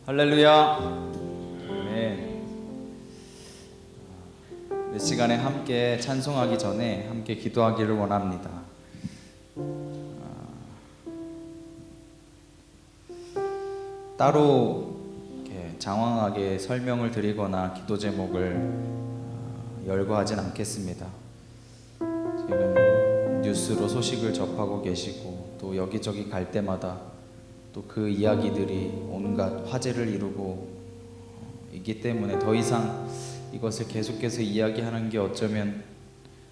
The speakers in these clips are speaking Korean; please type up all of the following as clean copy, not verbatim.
할렐루야. 아멘. 이 시간에 함께 찬송하기 전에 함께 기도하기를 원합니다. 따로 이렇게 장황하게 설명을 드리거나 기도 제목을 열거하진 않겠습니다. 지금 뉴스로 소식을 접하고 계시고 또 여기저기 갈 때마다 또 그 이야기들이 온갖 화제를 이루고 있기 때문에 더 이상 이것을 계속해서 이야기하는 게 어쩌면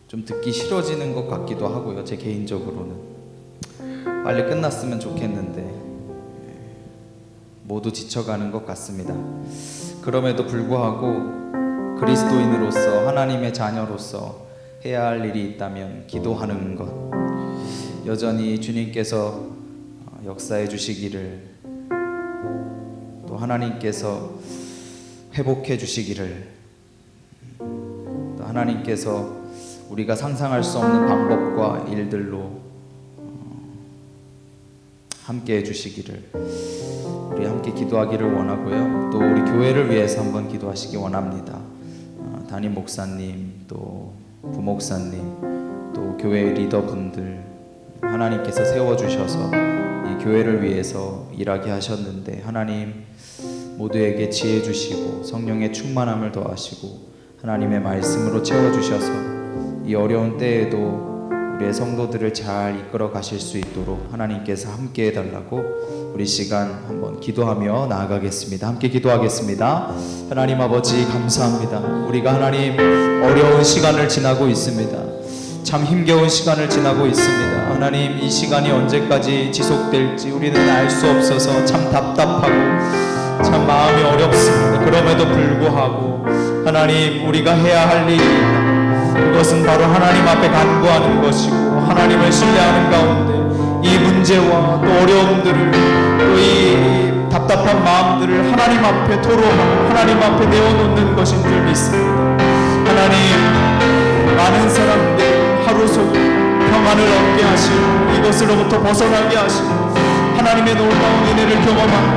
좀 듣기 싫어지는 것 같기도 하고요. 제 개인적으로는 빨리 끝났으면 좋겠는데 모두 지쳐가는 것 같습니다. 그럼에도 불구하고 그리스도인으로서 하나님의 자녀로서 해야 할 일이 있다면 기도하는 것, 여전히 주님께서 역사해 주시기를, 또 하나님께서 회복해 주시기를, 또 하나님께서 우리가 상상할 수 없는 방법과 일들로 함께 해 주시기를 우리 함께 기도하기를 원하고요. 또 우리 교회를 위해서 한번 기도하시기 원합니다. 담임 목사님, 또 부목사님, 또 교회 리더분들 하나님께서 세워주셔서 이 교회를 위해서 일하게 하셨는데 하나님 모두에게 지혜 주시고 성령의 충만함을 더하시고 하나님의 말씀으로 채워주셔서 이 어려운 때에도 우리의 성도들을 잘 이끌어 가실 수 있도록 하나님께서 함께 해달라고 우리 시간 한번 기도하며 나아가겠습니다. 함께 기도하겠습니다. 하나님 아버지 감사합니다. 우리가 하나님 어려운 시간을 지나고 있습니다. 참 힘겨운 시간을 지나고 있습니다. 하나님 이 시간이 언제까지 지속될지 우리는 알 수 없어서 참 답답하고 참 마음이 어렵습니다. 그럼에도 불구하고 하나님 우리가 해야 할 일이 그것은 바로 하나님 앞에 간구하는 것이고 하나님을 신뢰하는 가운데 이 문제와 또 어려움들을 또 이 답답한 마음들을 하나님 앞에 토로하고 하나님 앞에 내어놓는 것인 줄 믿습니다. 하나님 많은 사람들 하루 속에 평안을 얻게 하시고 이것으로부터 벗어나게 하시고 하나님의 놀라운 은혜를 경험하고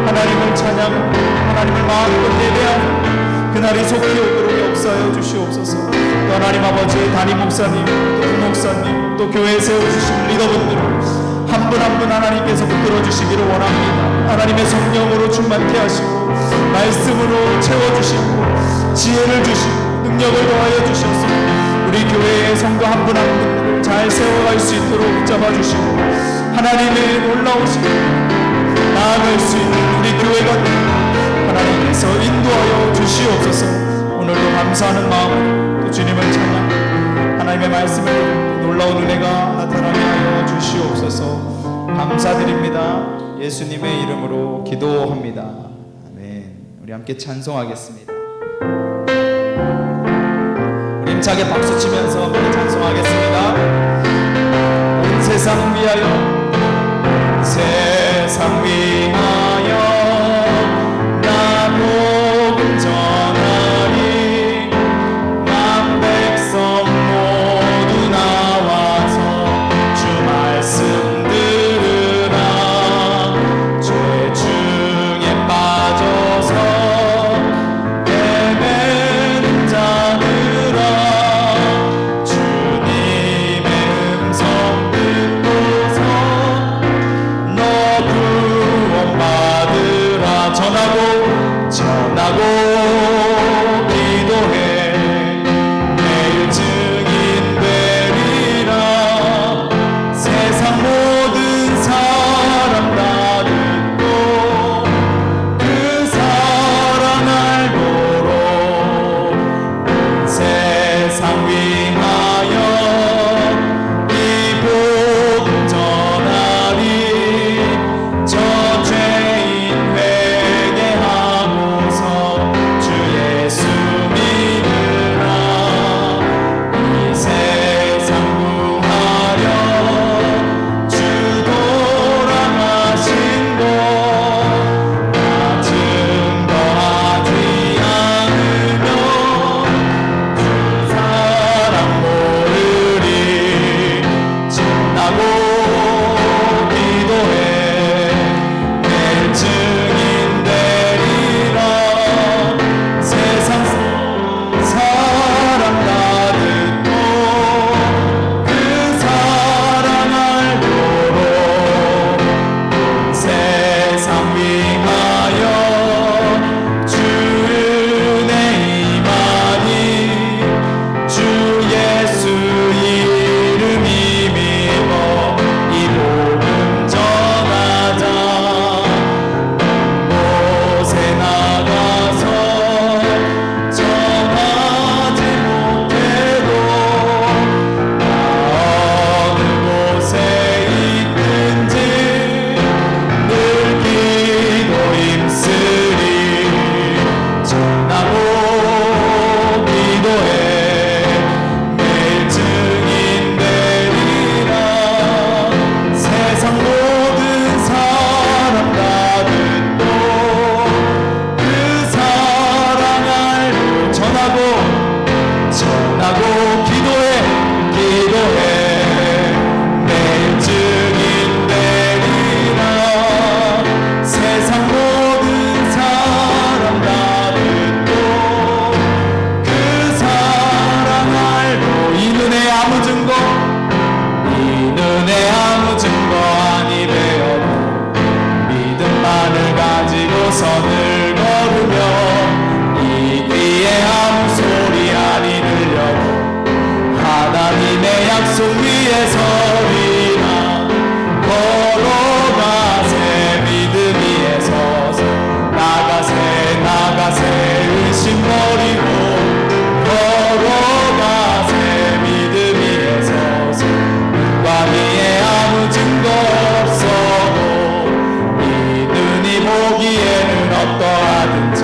하나님을 찬양하고 하나님을 마음껏 예배하는 그날이 속히 오도록 역사하여 주시옵소서. 또 하나님 아버지 담임 목사님, 또 부목사님, 또 교회에 세워주신 리더분들을 한 분 한 분 하나님께서 붙들어 주시기를 원합니다. 하나님의 성령으로 충만케 하시고 말씀으로 채워주시고 지혜를 주시고 능력을 더하여 주셔서 우리 교회의 성도 한 분 한 분을 잘 세워갈 수 있도록 붙잡아 주시고 하나님의 놀라우신 나아갈 수 있는 우리 교회가 하나님께서 인도하여 주시옵소서. 오늘도 감사하는 마음으로 또 주님을 찬양 하나님의 말씀을 놀라운 은혜가 나타나게 하여 주시옵소서. 감사드립니다. 예수님의 이름으로 기도합니다. 아멘. 우리 함께 찬송하겠습니다. 우리 힘차게 박수 치면서 함께 찬송하겠습니다. 온 세상 위하여 세상 위하여 나 복음 전하리 만 백성 모두 나와서 주 말씀 들으라. 죄 중에 빠져서 헤매는 자들아 주님의 음성 듣고서 너 구원 전하고 기도해 매일 증인 되리라. 세상 모든 사람 다 듣고 그 사랑 알고 이 눈에 아무 증거 아니 되어도 믿음만을 가지고 선을 걸으며 이 귀에 아무 소리 아니 들려도 하나님의 약속 위에 서리라. 걸어가세 믿음 위에 서서 나가세 의심 버리고 걸어가세 믿음 위에 서서 눈과 귀에 아무 증거 없어도 이 눈이 보기에는 어떠하든지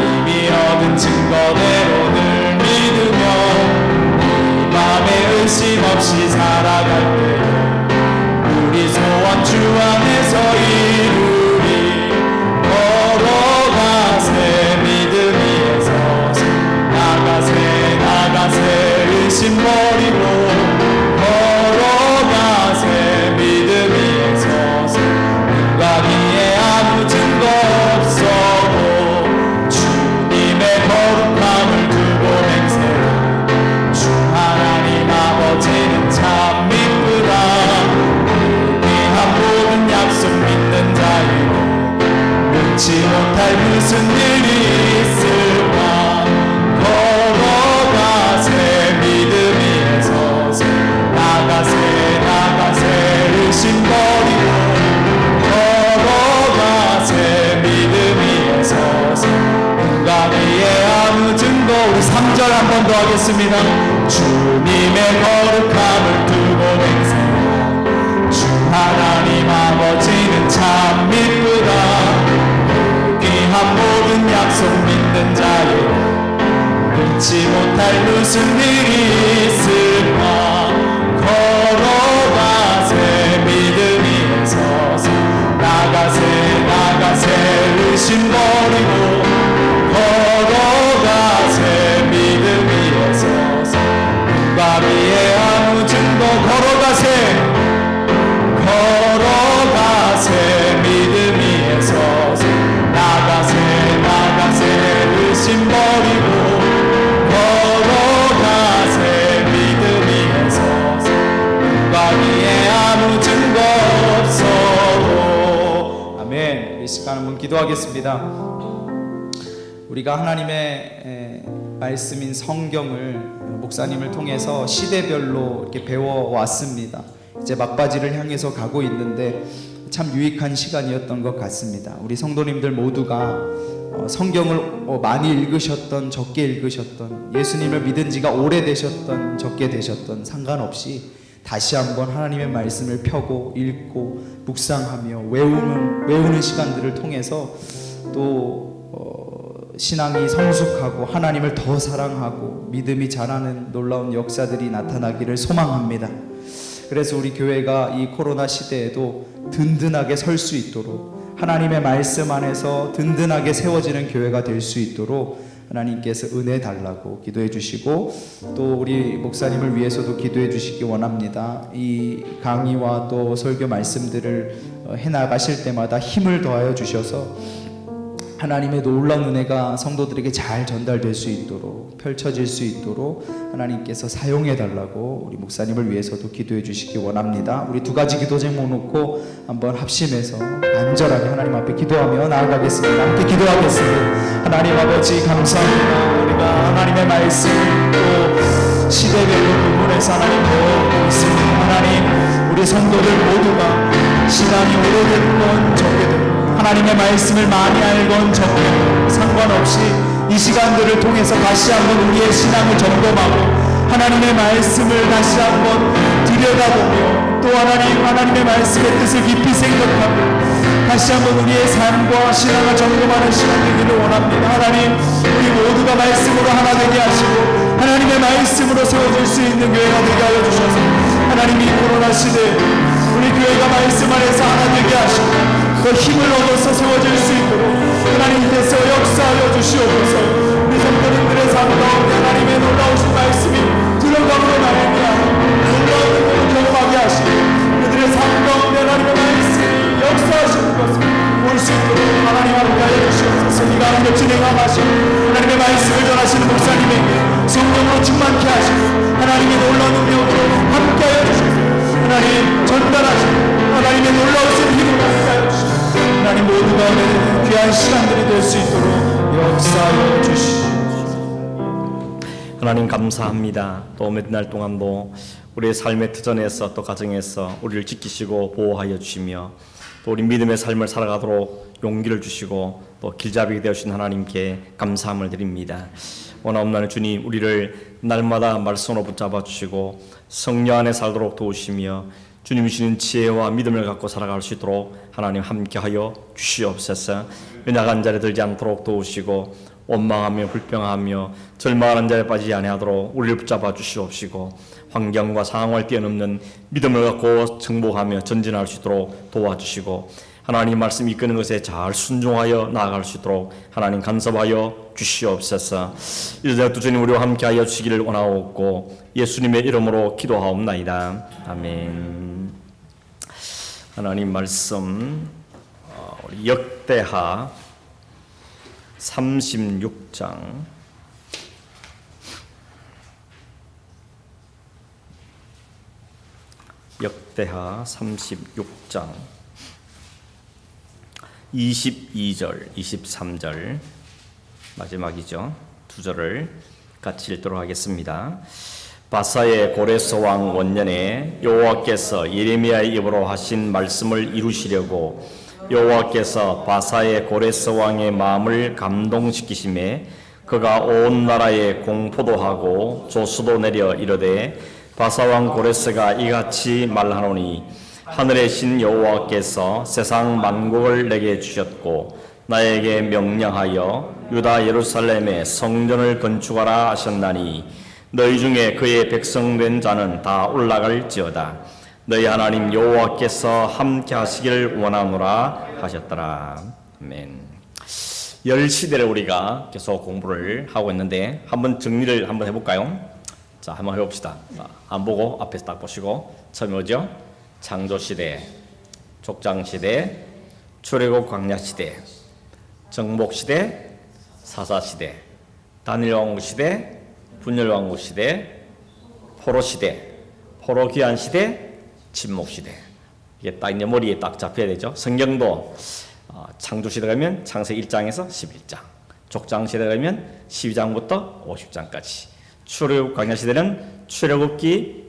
이미 얻은 증거대로 늘 믿으며 이 맘에 의심 없이 살아갈 때에 우리 소원 주 안에서 이루리. 걸어가세 믿음 위에 서서 나가세 의심 버리고 걸어가세 믿음 위에 서서 눈과 귀에 아무 증거 없어도 주님의 거룩함을 두고 맹세해 주 하나님 아버지는 참 미쁘다. 위대한 모든 약속 믿는 자이고 능치 못할 무슨 일이 있을까. 걸어가세 믿음 위에 서서 나가세 의심 버리고 걸어가세 믿음 위에 서서 눈과 귀에 아무 증거. 우리 3절 한 번 더 하겠습니다. 주님의 거룩함을 두고 맹세하라. 주 하나님 아버지는 참 미쁘다. 귀한 모든 약속 믿는 자에게 능치 못할 무슨 일이 있을까. 걸어가세 믿음 위에 서서 나가세 의심 버리고 걸어가세 믿음 위에 서서 눈과 귀에 아무 증거 걸어가세 믿음 위에 서서 나가세 의심 버리고 걸어가세 믿음 위에 서서 눈과 귀에 아무 증거 없어도. 아멘. 이 시간 한번 기도하겠습니다. 우리가 하나님의 말씀인 성경을 목사님을 통해서 시대별로 이렇게 배워왔습니다. 이제 막바지를 향해서 가고 있는데 참 유익한 시간이었던 것 같습니다. 우리 성도님들 모두가 성경을 많이 읽으셨던 적게 읽으셨던 예수님을 믿은 지가 오래되셨던 적게 되셨던 상관없이 다시 한번 하나님의 말씀을 펴고 읽고 묵상하며 외우는 시간들을 통해서 또 신앙이 성숙하고 하나님을 더 사랑하고 믿음이 자라는 놀라운 역사들이 나타나기를 소망합니다. 그래서 우리 교회가 이 코로나 시대에도 든든하게 설 수 있도록 하나님의 말씀 안에서 든든하게 세워지는 교회가 될 수 있도록 하나님께서 은혜 달라고 기도해 주시고 또 우리 목사님을 위해서도 기도해 주시기 원합니다. 이 강의와 또 설교 말씀들을 해나가실 때마다 힘을 더하여 주셔서 하나님의 놀라운 은혜가 성도들에게 잘 전달될 수 있도록 펼쳐질 수 있도록 하나님께서 사용해 달라고 우리 목사님을 위해서도 기도해 주시기 원합니다. 우리 두 가지 기도 제목 놓고 한번 합심해서 간절하게 하나님 앞에 기도하며 나아가겠습니다. 함께 기도하겠습니다. 하나님 아버지 감사합니다. 우리가 하나님의 말씀을 또 시대별로 구분해서 하나님 배우고 있습니다. 하나님 우리 성도들 모두가 신앙이 오래됐건 적게 되고 하나님의 말씀을 많이 알건 적게 상관없이 이 시간들을 통해서 다시 한번 우리의 신앙을 점검하고 하나님의 말씀을 다시 한번 들여다보며 또 하나님의 말씀의 뜻을 깊이 생각하고 다시 한번 우리의 삶과 신앙을 점검하는 시간 되기를 원합니다. 하나님 우리 모두가 말씀으로 하나 되게 하시고 하나님의 말씀으로 세워질 수 있는 교회가 되게 하여 주셔서 하나님 이 코로나 시대에 우리 교회가 말씀 안에서 하나 되게 하시고 그 힘을 얻어서 세워질 수 있도록 하나님께서 역사하여 주시옵소서. 우리 성도님들의 삶 가운데 하나님의 놀라우신 말씀이 들어감으로 말미암아 놀라운 능력을 경험하게 하시고 그들의 삶 가운데 하나님의 말씀이 역사하시는 것을 볼 수 있도록 하나님 함께하여 주시옵소서. 이 가운데 진행하시고 하나님의 말씀을 전하시는 목사님에게 성령으로 충만케 하시고 하나님의 놀라운 능력으로 함께하여 주시옵소서. 하나님 전달하시고 하나님의 놀라우신 힘을 함께하여 주시옵소서. 하나님 모두 가운데 귀한 시간들이 될 수 있도록 역사하여 주시옵소서. 하나님 감사합니다. 또 몇 날 동안도 우리의 삶의 터전에서 또 가정에서 우리를 지키시고 보호하여 주시며 또 우리 믿음의 삶을 살아가도록 용기를 주시고 또 길잡이가 되어주신 하나님께 감사함을 드립니다. 원하옵나니 주님, 우리를 날마다 말씀으로 붙잡아 주시고 성령 안에 살도록 도우시며 주님 주시는 지혜와 믿음을 갖고 살아갈 수 있도록 하나님 함께하여 주시옵소서. 연약한 자리에 들지 않도록 도우시고 원망하며 불평하며 절망하는 자리에 빠지지 아니하도록 우리를 붙잡아 주시옵시고 환경과 상황을 뛰어넘는 믿음을 갖고 정복하며 전진할 수 있도록 도와주시고 하나님 말씀 이끄는 것에 잘 순종하여 나아갈 수 있도록 하나님 간섭하여 주시옵소서. 이제부터 주님 우리와 함께하여 주시기를 원하옵고 예수님의 이름으로 기도하옵나이다. 아멘. 하나님 말씀 우리 역대하 36장 역대하 36장 22절, 23절 마지막이죠. 두 절을 같이 읽도록 하겠습니다. 바사의 고레스 왕 원년에 여호와께서 예레미야의 입으로 하신 말씀을 이루시려고 여호와께서 바사의 고레스 왕의 마음을 감동시키심에 그가 온 나라에 공포도 하고 조수도 내려 이르되 바사왕 고레스가 이같이 말하노니 하늘의 신 여호와께서 세상 만국을 내게 주셨고 나에게 명령하여 유다 예루살렘에 성전을 건축하라 하셨나니 너희 중에 그의 백성된 자는 다 올라갈지어다. 너희 하나님 여호와께서 함께 하시기를 원하노라 하셨더라. 아멘. 열 시대를 우리가 계속 공부를 하고 있는데 한번 정리를 한번 해볼까요? 자, 한번 해봅시다. 안 보고 앞에서 딱 보시고 처음에 뭐죠? 창조시대, 족장시대, 출애굽 광야시대, 정복시대, 사사시대, 다니엘왕국시대, 분열왕국시대, 포로시대, 포로귀환시대, 침묵시대. 이게 딱 이제 머리에 딱 잡혀야 되죠. 성경도 창조시대 가면 창세기 1장에서 11장, 족장시대 가면 12장부터 50장까지, 출애굽 광야시대는 출애굽기,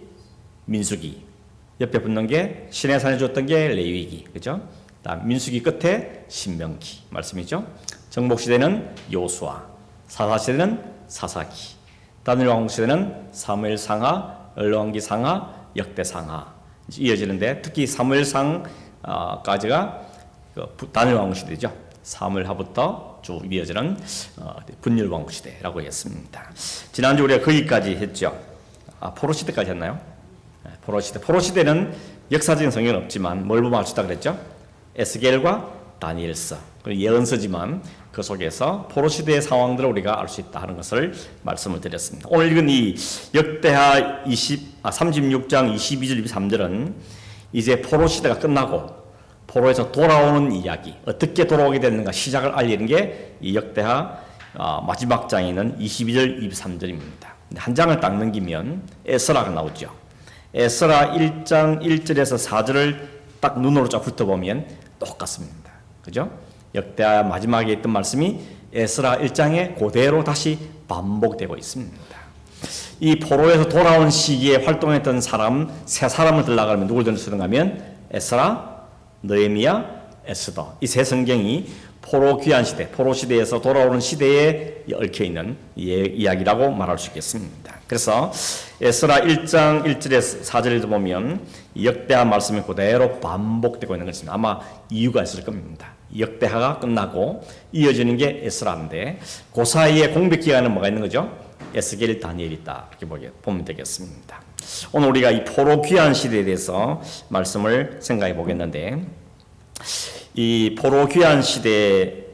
민수기, 옆에 붙는 게 시내산에 줬던 게 레위기, 그죠? 민수기 끝에 신명기 말씀이죠. 정복시대는 요수아, 사사시대는 사사기, 다니엘왕국시대는 사무엘상하, 열왕기상하, 역대상하 이어지는데 특히 사무엘상까지가 다니엘왕국시대죠. 사무엘하부터 쭉 이어지는 분열왕국시대라고 했습니다. 지난주 우리가 거기까지 했죠. 포로시대까지 했나요? 포로시대는 역사적인 성경은 없지만 뭘 보면 알 수 있다 그랬죠? 에스겔과 다니엘서, 예언서지만 그 속에서 포로시대의 상황들을 우리가 알 수 있다 하는 것을 말씀을 드렸습니다. 오늘 읽은 이 역대하 36장 22절 23절은 이제 포로시대가 끝나고 포로에서 돌아오는 이야기, 어떻게 돌아오게 됐는가 시작을 알리는 게 이 역대하 마지막 장에 있는 22절 23절입니다. 한 장을 딱 넘기면 에스라가 나오죠. 에스라 1장 1절에서 4절을 딱 눈으로 쫙 훑어보면 똑같습니다. 그죠? 역대하 마지막에 있던 말씀이 에스라 1장에 그대로 다시 반복되고 있습니다. 이 포로에서 돌아온 시기에 활동했던 사람 세 사람을 들라가면 누굴 들으시는가 하면 에스라, 느헤미야, 에스더 이 세 성경이 포로 귀환 시대, 포로 시대에서 돌아오는 시대에 얽혀 있는 이야기라고 말할 수 있겠습니다. 그래서 에스라 1장 1절에서 4절에도 보면 역대하 말씀이 그대로 반복되고 있는 것입니다. 아마 이유가 있을 겁니다. 역대하가 끝나고 이어지는 게 에스라인데 그 사이에 공백 기간은 뭐가 있는 거죠? 에스겔, 다니엘이 있다 이렇게 보면 되겠습니다. 오늘 우리가 이 포로 귀환 시대에 대해서 말씀을 생각해 보겠는데 이 포로 귀환 시대에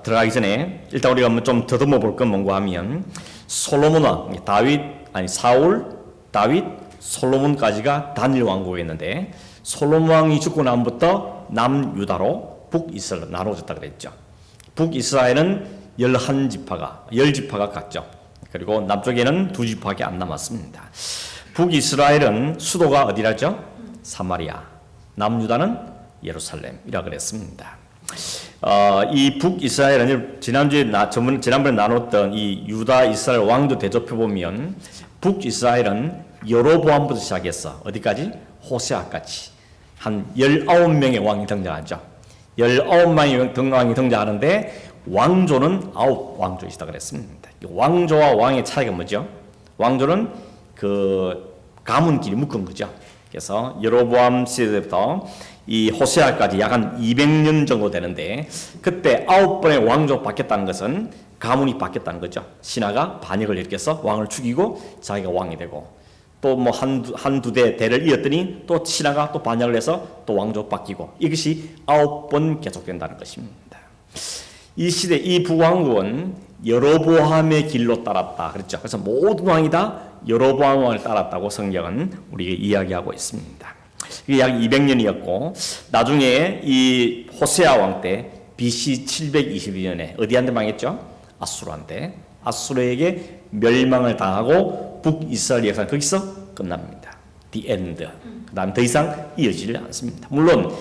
들어가기 전에 일단 우리가 한번 좀 더듬어 볼 건 뭔가 하면 솔로몬 왕, 사울, 다윗, 솔로몬까지가 단일 왕국이었는데 솔로몬 왕이 죽고 나부터 남유다로 북이스라엘 나눠졌다 그랬죠. 북이스라엘은 10지파가 갔죠. 그리고 남쪽에는 2지파밖에 안 남았습니다. 북이스라엘은 수도가 어디라죠? 사마리아. 남유다는 예루살렘이라 그랬습니다. 이 북이스라엘은 지난번에 나눴던 이 유다 이스라엘 왕조 대조표 보면 북이스라엘은 여로보암부터 시작해서 어디까지? 호세아까지 한 19명의 왕이 등장하죠. 19명의 왕이 등장하는데 왕조는 9왕조이시다 그랬습니다. 왕조와 왕의 차이가 뭐죠? 왕조는 그 가문끼리 묶은 거죠. 그래서 여로보암 시대부터 이 호세아까지 약 한 200년 정도 되는데 그때 9번의 왕조 바뀌었다는 것은 가문이 바뀌었다는 거죠. 신하가 반역을 일으켜서 왕을 죽이고 자기가 왕이 되고 또 뭐 한두 대를 이었더니 또 신하가 또 반역을 해서 또 왕조 바뀌고 이것이 9번 계속된다는 것입니다. 이 시대 이 북왕국은 여로보암의 길로 따랐다 그랬죠. 그래서 모든 왕이 다 여로보암 왕을 따랐다고 성경은 우리에게 이야기하고 있습니다. 이게 약 200년이었고 나중에 이 호세아 왕 때 BC 722년에 어디한테 망했죠? 아수르한테. 아수르에게 멸망을 당하고 북이스라엘 역사는 거기서 끝납니다. The end. 그 다음 더 이상 이어지지 않습니다. 물론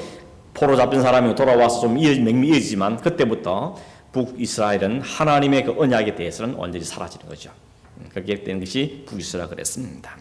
포로 잡힌 사람이 돌아와서 좀 맹미 이어지지만 그때부터 북이스라엘은 하나님의 그 언약에 대해서는 완전히 사라지는 거죠. 그렇게 된 것이 북이스라엘 그랬습니다.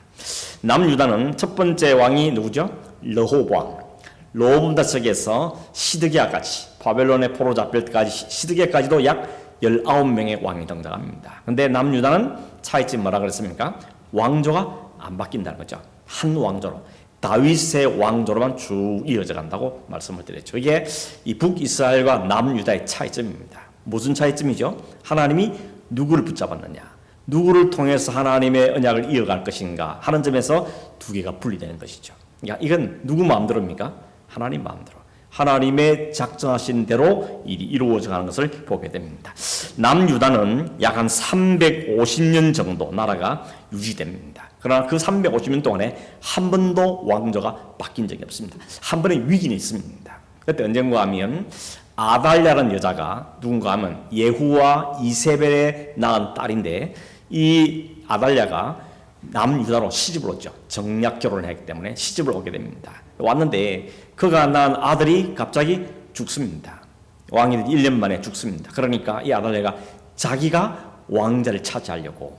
남유다는 첫 번째 왕이 누구죠? 르호보암. 르호보암 다스에서 시드기야까지 바벨론의 포로 잡힐 때까지 시드기야까지도 약 19명의 왕이 등장합니다. 그런데 남유다는 차이점이 뭐라 그랬습니까? 왕조가 안 바뀐다는 거죠. 한 왕조로 다윗의 왕조로만 쭉 이어져 간다고 말씀을 드렸죠. 이게 이 북이스라엘과 남유다의 차이점입니다. 무슨 차이점이죠? 하나님이 누구를 붙잡았느냐, 누구를 통해서 하나님의 언약을 이어갈 것인가 하는 점에서 두 개가 분리되는 것이죠. 그러니까 이건 누구 마음대로입니까? 하나님 마음대로. 하나님의 작정하신 대로 일이 이루어져 가는 것을 보게 됩니다. 남유다는 약 한 350년 정도 나라가 유지됩니다. 그러나 그 350년 동안에 한 번도 왕조가 바뀐 적이 없습니다. 한 번의 위기는 있습니다. 그때 언젠가 하면 아달랴라는 여자가 누군가 하면 예후와 이세벨에 낳은 딸인데 이 아달랴가 남유다로 시집을 오죠. 정략 결혼을 했기 때문에 시집을 오게 됩니다. 왔는데 그가 낳은 아들이 갑자기 죽습니다. 왕이 1년 만에 죽습니다. 그러니까 이 아달랴가 자기가 왕자를 차지하려고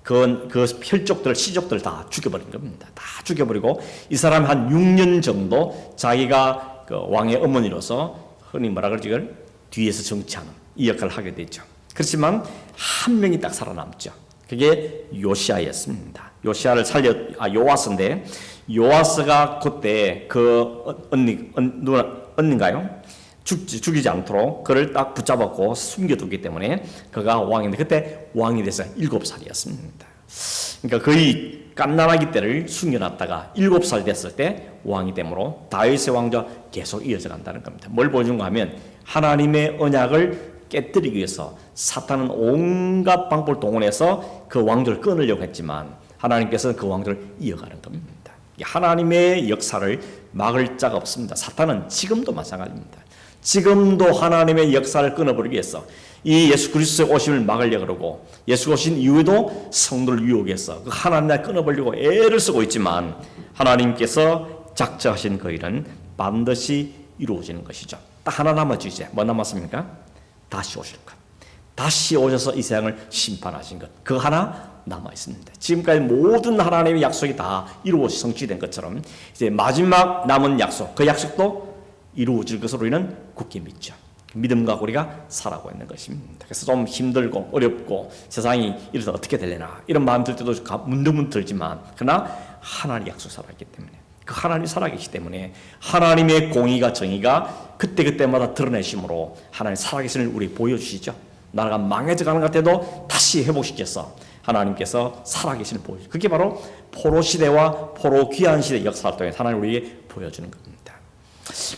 그 혈족들, 시족들 다 죽여버린 겁니다. 다 죽여버리고 이 사람 한 6년 정도 자기가 그 왕의 어머니로서 흔히 뭐라 그러지 이걸 뒤에서 정치하는 이 역할을 하게 되죠. 그렇지만 한 명이 딱 살아남죠. 그게 요시아였습니다. 요시아를 요아스인데 요아스가 그때 그 언니인가요? 죽이지 않도록 그를 딱 붙잡았고 숨겨두기 때문에 그가 왕인데 그때 왕이 돼서 7살이었습니다. 그러니까 거의 갓난아기 때를 숨겨놨다가 7살 됐을 때 왕이 되므로 다윗의 왕조가 계속 이어져 간다는 겁니다. 뭘 보여준가 하면 하나님의 언약을 깨뜨리기 위해서 사탄은 온갖 방법을 동원해서 그 왕조를 끊으려고 했지만 하나님께서는 그 왕조를 이어가는 겁니다. 하나님의 역사를 막을 자가 없습니다. 사탄은 지금도 마찬가지입니다. 지금도 하나님의 역사를 끊어버리기 위해서 이 예수 그리스도의 오심을 막으려고 그러고 예수 오신 이후에도 성도를 유혹해서 그 하나님 나라를 끊어버리려고 애를 쓰고 있지만 하나님께서 작정하신 그 일은 반드시 이루어지는 것이죠. 딱 하나 남았죠. 이제 뭐 남았습니까? 다시 오실 것. 다시 오셔서 이 세상을 심판하신 것. 그 하나 남아 있습니다. 지금까지 모든 하나님의 약속이 다 이루어져 성취된 것처럼 이제 마지막 남은 약속, 그 약속도 이루어질 것으로 우리는 굳게 믿죠. 믿음과 우리가 살아가고 있는 것입니다. 그래서 좀 힘들고 어렵고 세상이 이래서 어떻게 되려나 이런 마음 들 때도 문득문득 들지만 그러나 하나님 약속 살아있기 때문에 그 하나님이 살아계시기 때문에 하나님의 공의가 정의가 그때그때마다 드러내심으로 하나님 살아계심을 우리 보여주시죠. 나라가 망해져가는 것 같아도 다시 회복시켜서 하나님께서 살아계심을 보여주죠. 그게 바로 포로 시대와 포로 귀환 시대 역사를 통해 하나님 우리에게 보여주는 겁니다.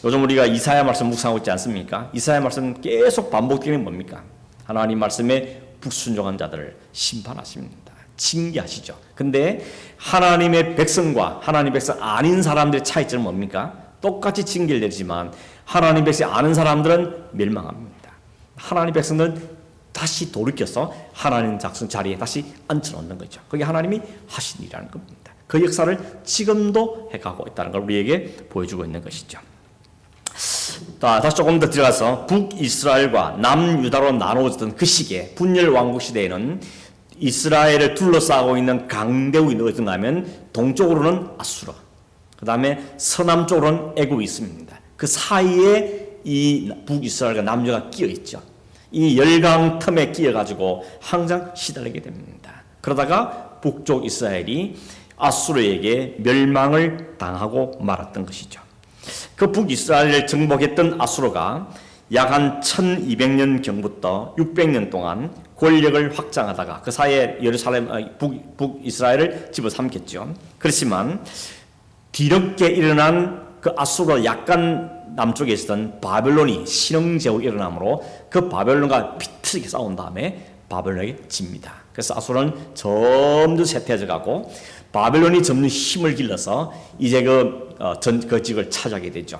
요즘 우리가 이사야 말씀 묵상하고 있지 않습니까? 이사야 말씀 계속 반복되는 게 뭡니까? 하나님 말씀에 불순종한 자들을 심판하십니다. 징계하시죠. 근데 하나님의 백성과 하나님 백성 아닌 사람들의 차이점은 뭡니까? 똑같이 징계를 내리지만 하나님 백성 아는 사람들은 멸망합니다. 하나님 백성들은 다시 돌이켜서 하나님 작성 자리에 다시 앉혀놓는 거죠. 그게 하나님이 하신 일이라는 겁니다. 그 역사를 지금도 해가고 있다는 걸 우리에게 보여주고 있는 것이죠. 다시 조금 더 들어가서 북이스라엘과 남유다로 나누어졌던 그 시기에 분열 왕국 시대에는 이스라엘을 둘러싸고 있는 강대국이 어딘가 하면 동쪽으로는 아수르, 그 다음에 서남쪽으로는 애국이 있습니다. 그 사이에 이 북이스라엘과 남유다가 끼어 있죠. 이 열강 틈에 끼어가지고 항상 시달리게 됩니다. 그러다가 북쪽 이스라엘이 아수르에게 멸망을 당하고 말았던 것이죠. 그 북이스라엘을 정복했던 아수르가 약 한 1200년 경부터 600년 동안 권력을 확장하다가 그 사이에 예루살렘, 북이스라엘을 집어삼켰죠. 그렇지만 뒤늦게 일어난 그 아수르 약간 남쪽에 있었던 바벨론이 신흥제국이 일어나므로 그 바벨론과 비틀게 싸운 다음에 바벨론에게 집니다. 그래서 아수르는 점점 쇠퇴해져 가고 바벨론이 점점 힘을 길러서 이제 그 지역을 차지하게 되죠.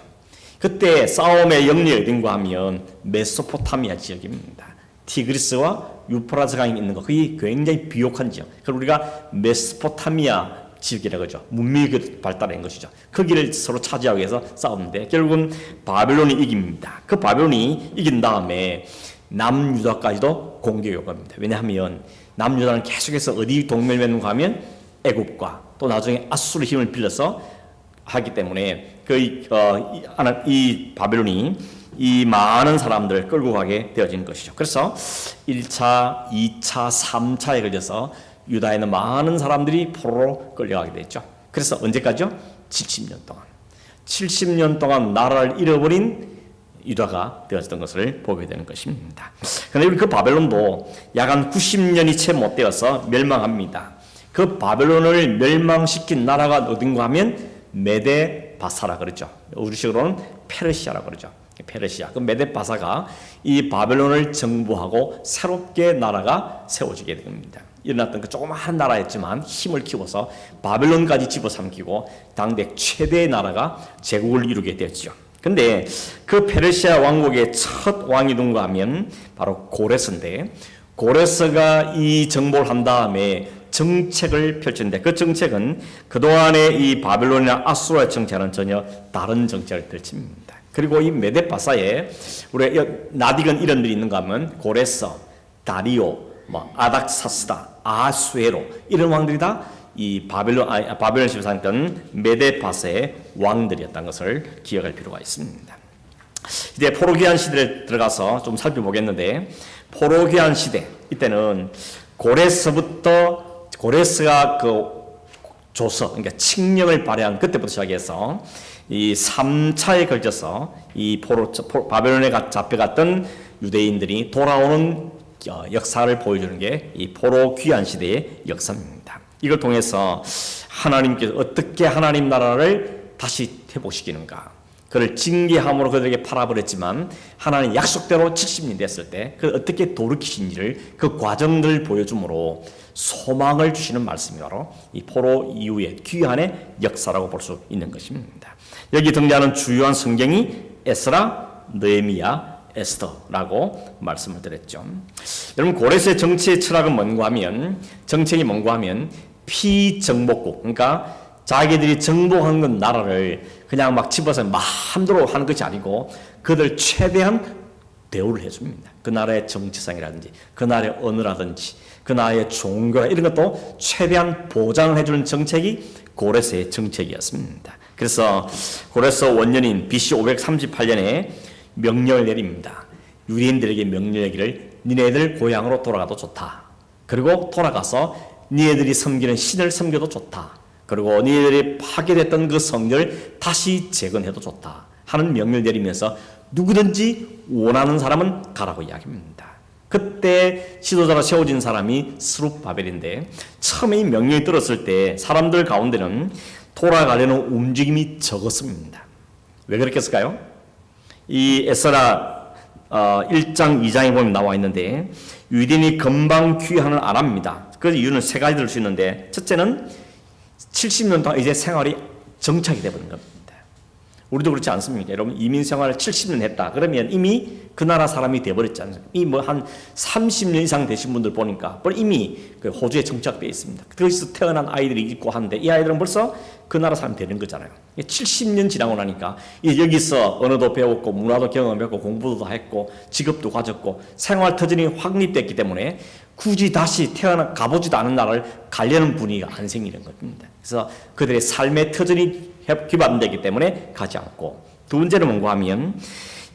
그때 싸움의 영리 어딘가 하면 메소포타미아 지역입니다. 티그리스와 유프라tes 강이 있는 거, 그게 굉장히 비옥한 지역. 그걸 우리가 메소포타미아 지역이라고 하죠. 문명이 발달한 것이죠. 거기를 서로 차지하기 위해서 싸우는데 결국은 바벨론이 이깁니다. 그 바벨론이 이긴 다음에 남유다까지도 공격이 오갑니다. 왜냐하면 남유다는 계속해서 어디 동맹을 맺는가 하면 애국과 또 나중에 아수르 힘을 빌려서 하기 때문에 이 바벨론이 이 많은 사람들을 끌고 가게 되어진 것이죠. 그래서 1차, 2차, 3차에 걸려서 유다에는 많은 사람들이 포로로 끌려가게 됐죠. 그래서 언제까지요? 70년 동안. 70년 동안 나라를 잃어버린 유다가 되었던 것을 보게 되는 것입니다. 그런데 그 바벨론도 약 한 90년이 채 못 되어서 멸망합니다. 그 바벨론을 멸망시킨 나라가 어딘가 하면 메데 바사라 그러죠. 우리식으로는 페르시아라고 그러죠. 페르시아. 그 메데 바사가 이 바벨론을 정부하고 새롭게 나라가 세워지게 됩니다. 일어났던 그 조그마한 나라였지만 힘을 키워서 바벨론까지 집어삼키고 당대 최대의 나라가 제국을 이루게 되었죠. 근데 그 페르시아 왕국의 첫 왕이 누군가 하면 바로 고레스인데, 고레스가 이 정복을 한 다음에 정책을 펼쳤는데 그 정책은 그동안의 이 바벨론이나 아수르의 정책과는 전혀 다른 정책을 펼칩니다. 그리고 이 메데바사에 우리 나딕은 이름들이 있는가 하면 고레스, 다리오, 아닥사스다, 아수에로 이런 왕들이 다 이 바벨론 집사했던 메데바사의 왕들이었다는 것을 기억할 필요가 있습니다. 이제 포로기한 시대에 들어가서 좀 살펴보겠는데, 포로기한 시대 이때는 고레스가 그 조서, 그러니까 칙령을 발행한 그때부터 시작해서 이 3차에 걸쳐서 이 바벨론에 잡혀갔던 유대인들이 돌아오는 역사를 보여주는 게 이 포로 귀환 시대의 역사입니다. 이걸 통해서 하나님께서 어떻게 하나님 나라를 다시 회복시키는가, 그를 징계함으로 그들에게 팔아버렸지만 하나님 약속대로 70년 됐을 때 그를 어떻게 돌이키신지를 그 과정들을 보여주므로 소망을 주시는 말씀이 바로 이 포로 이후의 귀환의 역사라고 볼 수 있는 것입니다. 여기 등장하는 주요한 성경이 에스라, 느헤미야, 에스더라고 말씀을 드렸죠. 여러분, 고레스의 정치의 철학은 뭔가 하면, 정책이 뭔가 하면 피정복국, 그러니까 자기들이 정복한 건 나라를 그냥 막 집어서 마음대로 하는 것이 아니고 그들 최대한 대우를 해줍니다. 그 나라의 정치상이라든지 그 나라의 언어라든지 그 나라의 종교라 이런 것도 최대한 보장을 해주는 정책이 고레스의 정책이었습니다. 그래서 고레스 원년인 BC 538년에 명령을 내립니다. 유대인들에게 명령을 내기를 니네들 고향으로 돌아가도 좋다. 그리고 돌아가서 니네들이 섬기는 신을 섬겨도 좋다. 그리고 니네들이 파괴됐던 그 성전을 다시 재건해도 좋다 하는 명령을 내리면서 누구든지 원하는 사람은 가라고 이야기합니다. 그때 지도자로 세워진 사람이 스룹바벨인데, 처음에 이 명령이 들었을 때 사람들 가운데는 돌아가려는 움직임이 적었습니다. 왜 그렇게 했을까요? 이 에스라 1장 2장에 보면 나와 있는데 유대인이 금방 귀환을 안 합니다. 그 이유는 세 가지 들 수 있는데 첫째는 70년 동안 이제 생활이 정착이 되어버린 겁니다. 우리도 그렇지 않습니까? 여러분 이민 생활을 70년 했다. 그러면 이미 그 나라 사람이 되어버렸지 않습니까? 이미 뭐 한 30년 이상 되신 분들 보니까 이미 그 호주에 정착되어 있습니다. 거기서 태어난 아이들이 있고 하는데 이 아이들은 벌써 그 나라 사람이 되는 거잖아요. 70년 지나고 나니까 여기서 언어도 배웠고 문화도 경험했고 공부도 다 했고 직업도 가졌고 생활 터전이 확립됐기 때문에 굳이 다시 가보지도 않은 나라를 가려는 분위기가 안 생기는 겁니다. 그래서 그들의 삶의 터전이 기반되기 때문에 가지 않고, 두 번째는 뭔가 하면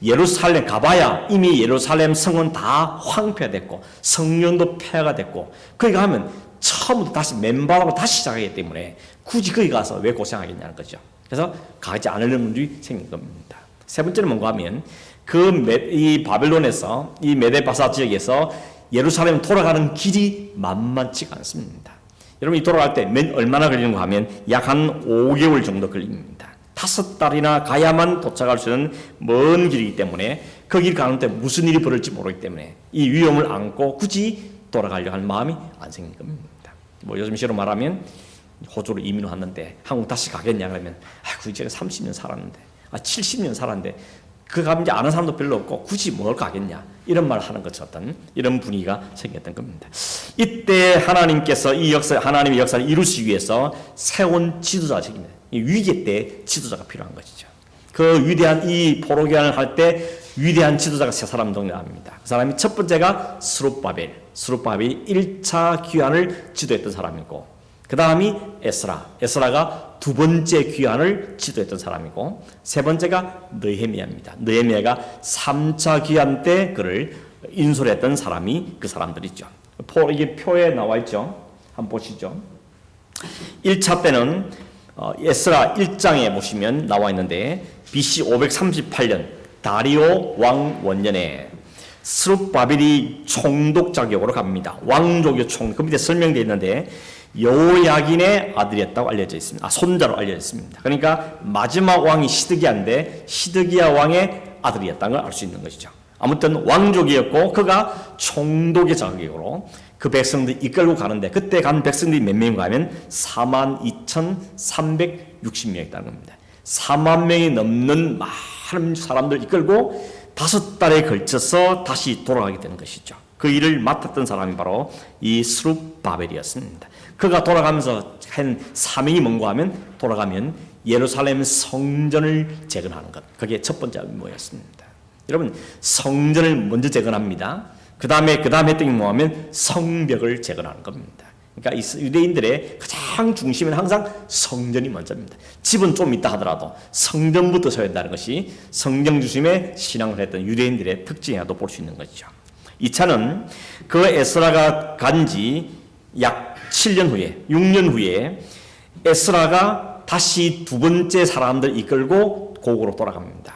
예루살렘 가봐야 이미 예루살렘 성은 다 황폐됐고 성령도 폐허가 됐고 거기 가면 처음부터 다시 맨발로 다시 시작하기 때문에 굳이 거기 가서 왜 고생하겠냐는 거죠. 그래서 가지 않으려는 분들이 생긴 겁니다. 세 번째는 뭔가 하면 이 바벨론에서 이 메데바사 지역에서 예루살렘 돌아가는 길이 만만치가 않습니다. 여러분 이 돌아갈 때 얼마나 걸리는가 하면 약 한 5개월 정도 걸립니다. 5달이나 가야만 도착할 수 있는 먼 길이기 때문에 그 길 가는데 무슨 일이 벌어질지 모르기 때문에 이 위험을 안고 굳이 돌아가려고 하는 마음이 안 생긴 겁니다. 뭐 요즘 시로 말하면 호주로 이민 왔는데 한국 다시 가겠냐 그러면 굳이 제가 30년 살았는데 70년 살았는데 그 가면 이제 아는 사람도 별로 없고 굳이 뭘 가겠냐 이런 말을 하는 것 같은 이런 분위기가 생겼던 겁니다. 이때 하나님께서 하나님의 역사를 이루시기 위해서 세운 지도자적입니다. 위기 때 지도자가 필요한 것이죠. 그 위대한 이 포로기환을 할 때 위대한 지도자가 세 사람 등장합니다. 그 사람이 첫 번째가 스룹바벨이 1차 귀환을 지도했던 사람이고, 그 다음이 에스라가 두 번째 귀환을 지도했던 사람이고, 세 번째가 느헤미야입니다. 느헤미야가 3차 귀환 때 그를 인솔했던 사람이 그 사람들이죠. 이게 표에 나와 있죠. 한번 보시죠. 1차 때는 에스라 1장에 보시면 나와 있는데 BC 538년 다리오 왕 원년에 스룹바벨이 총독 자격으로 갑니다. 왕족의 총독. 그 밑에 설명되어 있는데 여호야긴의 아들이었다고 알려져 있습니다. 손자로 알려져 있습니다. 그러니까 마지막 왕이 시드기야인데 시드기야 왕의 아들이었다는 걸 알 수 있는 것이죠. 아무튼 왕족이었고 그가 총독의 자격으로 그 백성들 이끌고 가는데 그때 간 백성들이 몇 명인가 하면 42,360명 있다는 겁니다. 4만 명이 넘는 많은 사람들 이끌고 5달에 걸쳐서 다시 돌아가게 되는 것이죠. 그 일을 맡았던 사람이 바로 이 스룹바벨이었습니다. 그가 돌아가면서 한 사명이 뭔가 하면 돌아가면 예루살렘 성전을 재건하는 것. 그게 첫 번째 임무였습니다. 여러분 성전을 먼저 재건합니다. 그 다음에 했던 게 뭐하면 성벽을 재건하는 겁니다. 그러니까 이 유대인들의 가장 중심은 항상 성전이 먼저입니다. 집은 좀 있다 하더라도 성전부터 서야 한다는 것이 성경 중심의 신앙을 했던 유대인들의 특징이라도 볼 수 있는 것이죠. 2차는 그 에스라가 간지 약 7년 후에 6년 후에 에스라가 다시 두 번째 사람들 이끌고 고국으로 돌아갑니다.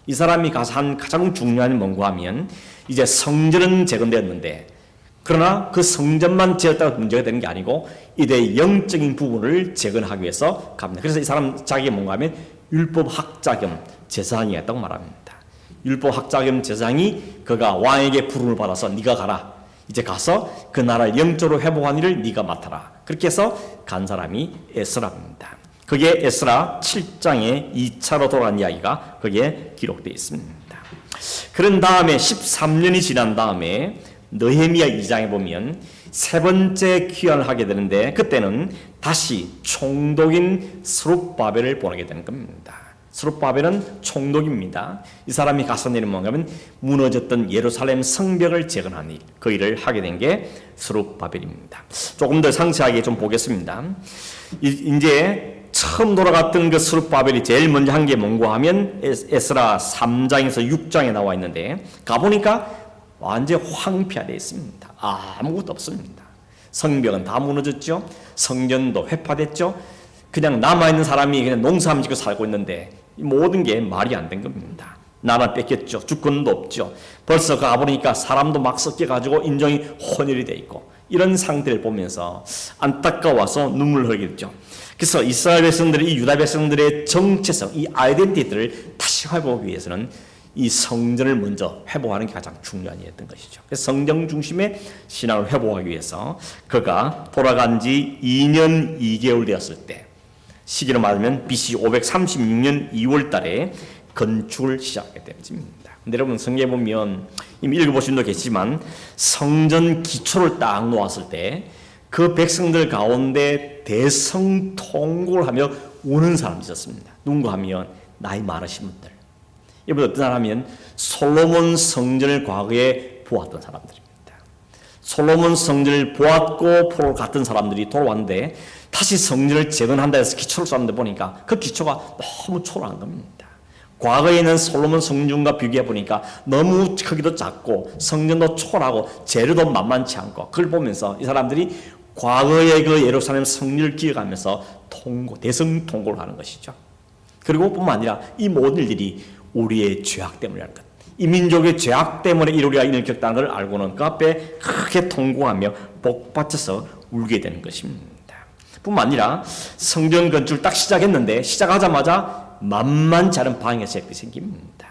이 사람이 가서 한 가장 중요한 뭔가 하면 이제 성전은 재건되었는데 그러나 그 성전만 지었다고 문제가 되는 게 아니고 이제 영적인 부분을 재건하기 위해서 갑니다. 그래서 이 사람 자기가 뭔가 하면 율법학자 겸 제사장이었다고 말합니다. 율법학자 겸 제사장이 그가 왕에게 부름을 받아서 네가 가라. 이제 가서 그 나라를 영적으로 회복한 일을 네가 맡아라. 그렇게 해서 간 사람이 에스라입니다. 그게 에스라 7장에 2차로 돌아간 이야기가 거기에 기록되어 있습니다. 그런 다음에 13년이 지난 다음에 느헤미야 2장에 보면 세 번째 귀환을 하게 되는데 그때는 다시 총독인 스룹바벨을 보내게 되는 겁니다. 스룹바벨은 총독입니다. 이 사람이 가서 내린 뭔가 하면 무너졌던 예루살렘 성벽을 재건하는 일, 그 일을 하게 된 게 스룹바벨입니다. 조금 더 상세하게 좀 보겠습니다. 이제 처음 돌아갔던 그 스룹바벨이 제일 먼저 한 게 뭔가 하면 에스라 3장에서 6장에 나와 있는데 가보니까 완전 황폐화되어 있습니다. 아무것도 없습니다. 성벽은 다 무너졌죠. 성전도 회파됐죠. 그냥 남아있는 사람이 그냥 농사만 짓고 살고 있는데 모든 게 말이 안 된 겁니다. 나라 뺏겼죠. 주권도 없죠. 벌써 가보니까 사람도 막 섞여가지고 인종이 혼혈이 돼 있고 이런 상태를 보면서 안타까워서 눈물을 흘리게 됐죠. 그래서 이스라엘 백성들이 이 유다 백성들의 정체성, 이 아이덴티티를 다시 다시 회복하기 위해서는 이 성전을 먼저 회복하는 게 가장 중요한 일이었던 것이죠. 그래서 성전 중심의 신앙을 회복하기 위해서 그가 돌아간 지 2년 2개월 되었을 때, 시기로 말하면 BC 536년 2월 달에 건축을 시작하게 됩니다. 근데 여러분 성경에 보면 이미 읽어보신 분도 계시지만 성전 기초를 딱 놓았을 때 그 백성들 가운데 대성통곡을 하며 우는 사람이 있었습니다. 누군가 하면 나이 많으신 분들. 이분 어떤 사람이면 솔로몬 성전을 과거에 보았던 사람들입니다. 솔로몬 성전을 보았고 포로를 갔던 사람들이 돌아왔는데 다시 성전을 재건한다 해서 기초를 쌓는데 보니까 그 기초가 너무 초라한 겁니다. 과거에는 솔로몬 성전과 비교해 보니까 너무 크기도 작고 성전도 초라하고 재료도 만만치 않고 그걸 보면서 이 사람들이 과거의 그 예루살렘 성전을 기억하면서 대성통곡을 하는 것이죠. 그리고 뿐만 아니라 이 모든 일들이 우리의 죄악 때문이라는 것, 이 민족의 죄악 때문에 우리가 이를 겪다는 걸 알고는 그 앞에 크게 통곡하며 복받쳐서 울게 되는 것입니다. 뿐만 아니라 성전 건축을 딱 시작했는데 시작하자마자 만만치 않은 방해가 생깁니다.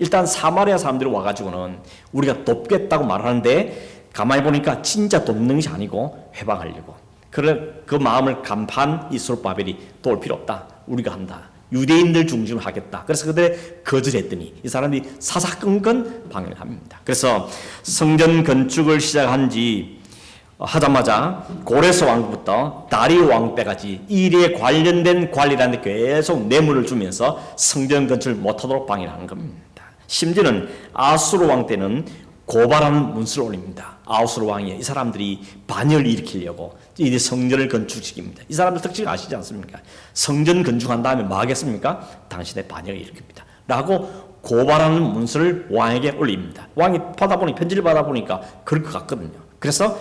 일단 사마리아 사람들이 와가지고는 우리가 돕겠다고 말하는데 가만히 보니까 진짜 돕는 것이 아니고 회방하려고. 그 마음을 간파한 이 스룹바벨이 도울 필요 없다. 우리가 한다. 유대인들 중심으로 하겠다. 그래서 그들이 거절했더니 이 사람들이 사사건건 방해를 합니다. 그래서 성전 건축을 시작한 지 하자마자 고레스 왕부터 다리오 왕 때까지 이 일에 관련된 관리라는 데 계속 뇌물을 주면서 성전 건축을 못하도록 방해를 하는 겁니다. 심지어는 아수르 왕 때는 고발하는 문서를 올립니다. 아수르 왕이 이 사람들이 반역을 일으키려고 이 성전을 건축시킵니다. 이 사람들 특징 아시지 않습니까? 성전 건축한 다음에 뭐 하겠습니까? 당신의 반역을 일으킵니다. 라고 고발하는 문서를 왕에게 올립니다. 왕이 편지를 받아보니까 그럴 것 같거든요. 그래서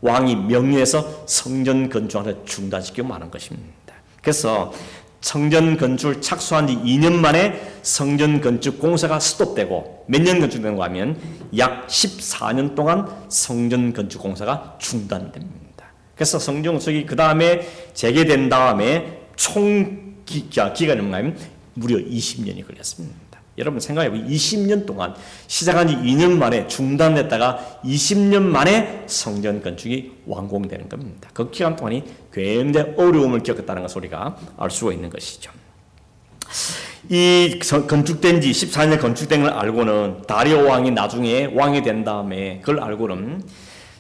왕이 명령해서 성전 건축을 중단시키고 마는 것입니다. 그래서 성전 건축을 착수한 지 2년 만에 성전 건축 공사가 스톱되고 몇 년 건축된가 하면 약 14년 동안 성전 건축 공사가 중단됩니다. 그래서 성전 건축이 그 다음에 재개된 다음에 총 기간이 뭐냐면 무려 20년이 걸렸습니다. 여러분 생각해보면 20년 동안 시작한 지 2년 만에 중단됐다가 20년 만에 성전 건축이 완공되는 겁니다. 그 기간 동안이 굉장히 어려움을 겪었다는 것을 우리가 알 수가 있는 것이죠. 이 건축된 지 14년 건축된 걸 알고는 다리오 왕이 나중에 왕이 된 다음에 그걸 알고는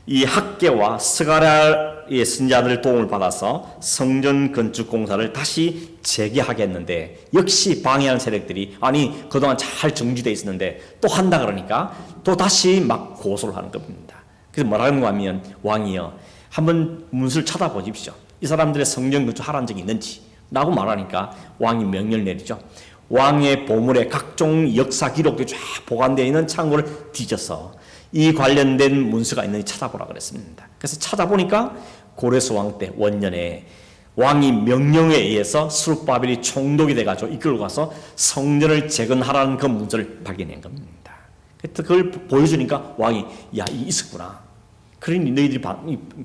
이 학계와 스가랴의 선지자들의 도움을 받아서 성전 건축 공사를 다시 재개하겠는데 역시 방해하는 세력들이 아니 그동안 잘 정지되어 있었는데 또 한다 그러니까 또 다시 막 고소를 하는 겁니다. 그래서 뭐라고 하면 왕이여 한번 문서를 찾아보십시오. 이 사람들의 성전 건축 하라는 적이 있는지 라고 말하니까 왕이 명령을 내리죠. 왕의 보물에 각종 역사 기록들이 쫙 보관되어 있는 창고를 뒤져서 이 관련된 문서가 있는지 찾아보라 그랬습니다. 그래서 찾아보니까 고레스 왕 때 원년에 왕이 명령에 의해서 스룹바벨이 총독이 돼가지고 이끌고 가서 성전을 재건하라는 그 문서를 발견한 겁니다. 그걸 보여주니까 왕이 야, 이 있었구나. 그러니 너희들이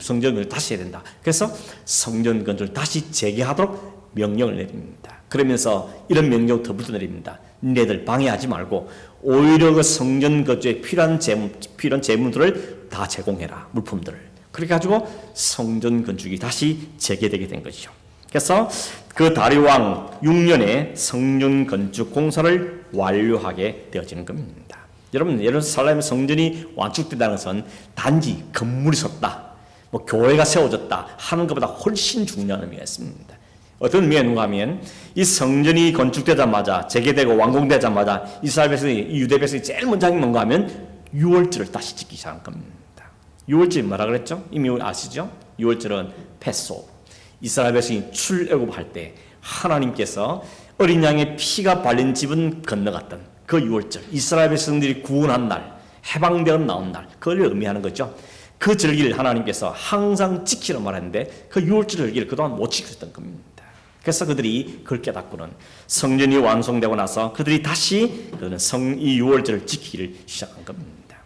성전을 다시 해야 된다. 그래서 성전 건축을 다시 재개하도록 명령을 내립니다. 그러면서 이런 명령을 더불어 내립니다. 너희들 방해하지 말고 오히려 그 성전 건축에 필요한 재물들을 다 제공해라. 물품들을. 그래가지고 성전 건축이 다시 재개되게 된 것이죠. 그래서 그 다리오 왕 6년에 성전 건축 공사를 완료하게 되어지는 겁니다. 여러분 예루살렘 성전이 완축된다는 것은 단지 건물이 섰다, 뭐 교회가 세워졌다 하는 것보다 훨씬 중요한 의미가 있습니다. 어떤 의미가 있는가 하면 이 성전이 건축되자마자 재개되고 완공되자마자 이스라엘 백성이 유대 백성이 제일 먼저 한 게 뭔가 하면 유월절을 다시 지키기 시작한 겁니다. 유월절이 뭐라 그랬죠? 이미 아시죠? 유월절은 패스오브. 이스라엘 백성이 출애굽할 때 하나님께서 어린 양의 피가 발린 집은 건너갔던 그 유월절, 이스라엘 백성들이 구원한 날, 해방되어 나온 날, 그걸 의미하는 거죠. 그 절기를 하나님께서 항상 지키라 말했는데 그 유월절 절기를 그동안 못 지켰던 겁니다. 그래서 그들이 그걸 깨닫고는 성전이 완성되고 나서 그들이 다시 이 유월절을 지키기를 시작한 겁니다.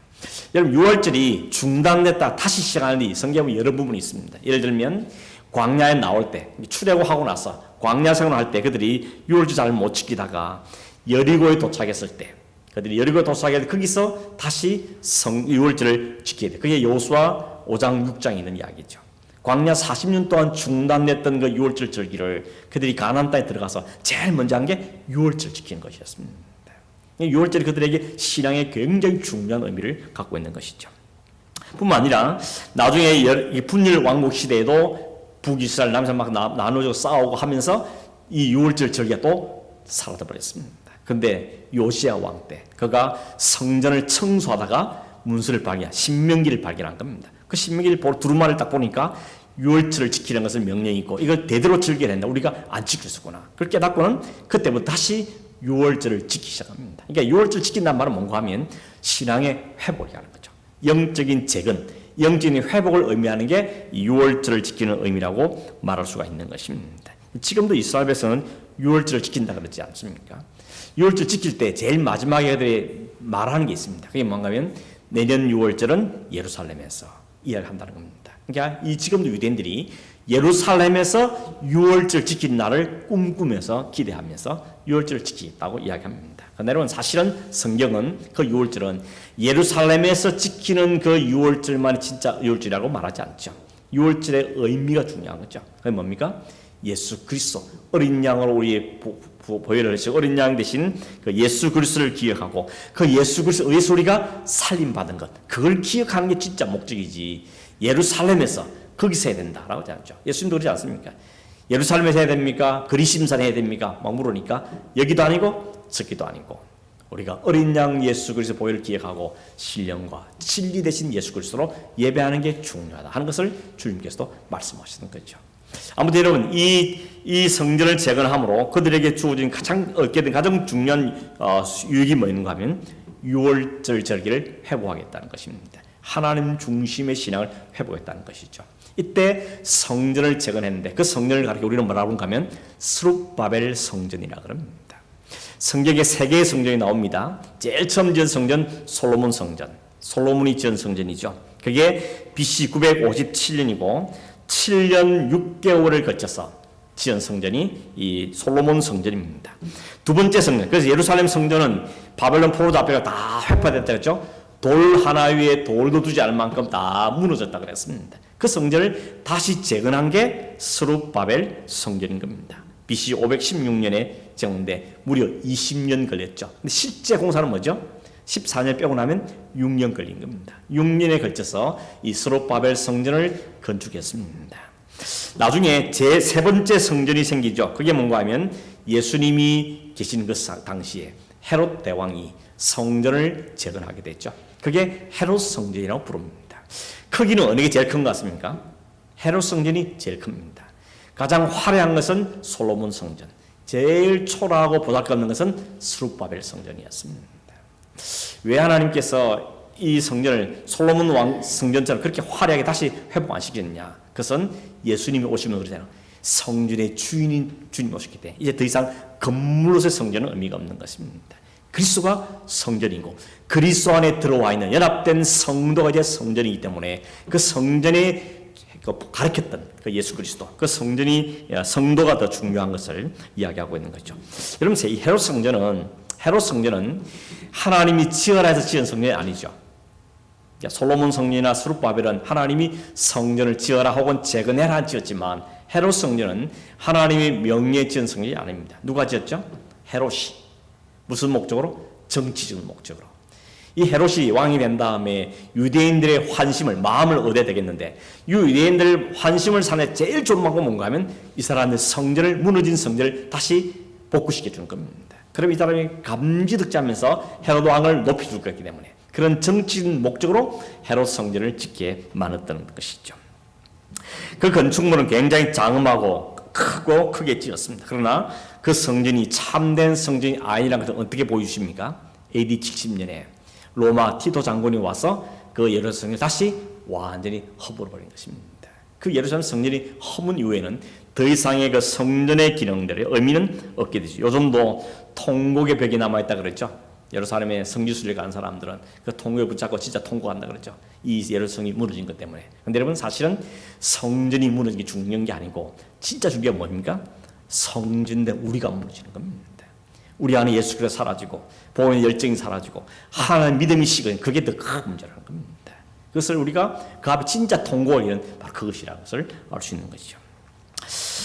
여러분 유월절이 중단됐다 다시 시작하는 성경에 여러 부분이 있습니다. 예를 들면 광야에 나올 때 출애굽하고 나서 광야 생활을 할 때 그들이 유월절 잘 못 지키다가 여리고에 도착했을 때 그들이 여리고에 도착했을 때 거기서 다시 유월절을 지켜야 돼. 그게 여호수아 5장 6장에 있는 이야기죠. 광야 40년 동안 중단됐던 그 유월절 절기를 그들이 가나안 땅에 들어가서 제일 먼저 한 게 유월절 지키는 것이었습니다. 유월절이 그들에게 신앙에 굉장히 중요한 의미를 갖고 있는 것이죠. 뿐만 아니라 나중에 분열 왕국 시대에도 북이스라엘 남이스라엘 막 나눠져 싸우고 하면서 이 유월절 절기가 또 사라져 버렸습니다. 근데 요시야 왕 때 그가 성전을 청소하다가 문서를 신명기를 발견한 겁니다. 그 신명기를 두루마리를 딱 보니까 유월절을 지키는 것을 명령이 있고 이걸 대대로 즐겨야 된다. 우리가 안 지켰었구나. 그걸 깨닫고는 그때부터 다시 유월절을 지키기 시작합니다. 그러니까 유월절 지킨다는 말은 뭔가 하면 신앙의 회복이라는 거죠. 영적인 재건, 영적인 회복을 의미하는 게 유월절을 지키는 의미라고 말할 수가 있는 것입니다. 지금도 이스라엘에서는 유월절을 지킨다 그러지 않습니까? 유월절 지킬 때 제일 마지막에 그들이 말하는 게 있습니다. 그게 뭔가 하면 내년 유월절은 예루살렘에서 이야기한다는 겁니다. 그러니까 지금도 유대인들이 예루살렘에서 유월절 지키는 날을 꿈꾸면서 기대하면서 유월절을 지키겠다고 이야기합니다. 여러분 사실은 성경은 그 유월절은 예루살렘에서 지키는 그 유월절만 진짜 유월절이라고 말하지 않죠. 유월절의 의미가 중요한 거죠. 그게 뭡니까? 예수 그리스도 어린 양으로 우리의 보혈을 하시고 어린 양 대신 그 예수 그리스도를 기억하고 그 예수 그리스도 의해서 우리가 살림받은 것 그걸 기억하는 게 진짜 목적이지 예루살렘에서 거기서 해야 된다라고 하지 않죠. 예수님도 그러지 않습니까? 예루살렘에서 해야 됩니까? 그리심산에 해야 됩니까? 막 물으니까 여기도 아니고 저기도 아니고 우리가 어린 양 예수 그리스도 보혈을 기억하고 신령과 진리 대신 예수 그리스도로 예배하는 게 중요하다 하는 것을 주님께서도 말씀하시는 거죠. 아무튼 여러분 이 성전을 재건함으로 그들에게 주어진 얻게 된 가장 중요한 유익이 뭐있는가 하면 유월절 절기를 회복하겠다는 것입니다. 하나님 중심의 신앙을 회복했다는 것이죠. 이때 성전을 재건했는데 그 성전을 가리켜 우리는 뭐라고 하면 스룹바벨 성전이라고 합니다. 성경에 3개의 성전이 나옵니다. 제일 처음 지은 성전 솔로몬 성전. 솔로몬이 지은 성전이죠. 그게 BC 957년이고 7년 6개월을 거쳐서 지은 성전이 이 솔로몬 성전입니다. 두 번째 성전. 그래서 예루살렘 성전은 바벨론 포로도 앞에가 다 회파됐다 했죠. 돌 하나 위에 돌도 두지 않을 만큼 다 무너졌다 그랬습니다. 그 성전을 다시 재건한 게 스룹바벨 성전인 겁니다. BC 516년에 재건돼 무려 20년 걸렸죠. 근데 실제 공사는 뭐죠? 14년 빼고 나면 6년 걸린 겁니다. 6년에 걸쳐서 이 스룹바벨 성전을 건축했습니다. 나중에 제 3번째 성전이 생기죠. 그게 뭔가 하면 예수님이 계신 그 당시에 헤롯 대왕이 성전을 재건하게 됐죠. 그게 헤롯 성전이라고 부릅니다. 크기는 어느 게 제일 큰 것 같습니까? 헤롯 성전이 제일 큽니다. 가장 화려한 것은 솔로몬 성전, 제일 초라하고 보잘것없는 것은 스룹바벨 성전이었습니다. 왜 하나님께서 이 성전을 솔로몬 왕 성전처럼 그렇게 화려하게 다시 회복 안 시켰느냐? 그것은 예수님이 오시면 그러잖아요. 성전의 주인인 주님 오셨기 때문에 이제 더 이상 건물로서의 성전은 의미가 없는 것입니다. 그리스도가 성전이고 그리스도 안에 들어와 있는 연합된 성도가 이제 성전이기 때문에 그 성전에 가르쳤던 그 예수 그리스도 그 성전이 성도가 더 중요한 것을 이야기하고 있는 거죠. 여러분 이 헤롯 성전은 하나님이 지어라 해서 지은 성전이 아니죠. 솔로몬 성전이나 스룹바벨은 하나님이 성전을 지어라 혹은 재건해라 지었지만 헤롯 성전은 하나님의 명예에 지은 성전이 아닙니다. 누가 지었죠? 헤롯이. 무슨 목적으로? 정치적인 목적으로. 이 헤롯이 왕이 된 다음에 유대인들의 환심을 마음을 얻어야 되겠는데 이 유대인들 환심을 사는 제일 좋은 방법은 뭔가 하면 이 사람의 성전을 무너진 성전을 다시 복구시켜 주는 겁니다. 그럼 이 사람이 감지득자하면서 헤롯 왕을 높여줄 거기 때문에 그런 정치적 목적으로 헤롯 성전을 짓게 만들었던 것이죠. 그 건축물은 굉장히 장엄하고 크게 지었습니다. 그러나 그 성전이 참된 성전이 아니라는 것을 어떻게 보여주십니까? AD 70년에 로마 티토 장군이 와서 그 예루살렘 성전을 다시 완전히 허물어버린 것입니다. 그 예루살렘 성전이 허문 이후에는 더 이상의 그 성전의 기능들의 의미는 없게 되죠. 요즘도 통곡의 벽이 남아있다 그랬죠. 예루살렘에 성지순례 간 사람들은 그 통곡에 붙잡고 진짜 통곡한다 그랬죠. 이 예루살렘이 무너진 것 때문에. 근데 여러분 사실은 성전이 무너진 게 중요한 게 아니고 진짜 중요한 게 뭡니까? 성전인데 우리가 무너지는 겁니다. 우리 안에 예수 그리스도 사라지고 복음의 열정이 사라지고 하나님 믿음이 식은 그게 더 큰 문제라는 겁니다. 그것을 우리가 그 앞에 진짜 통곡을 이는 바로 그것이라는 것을 알 수 있는 것이죠.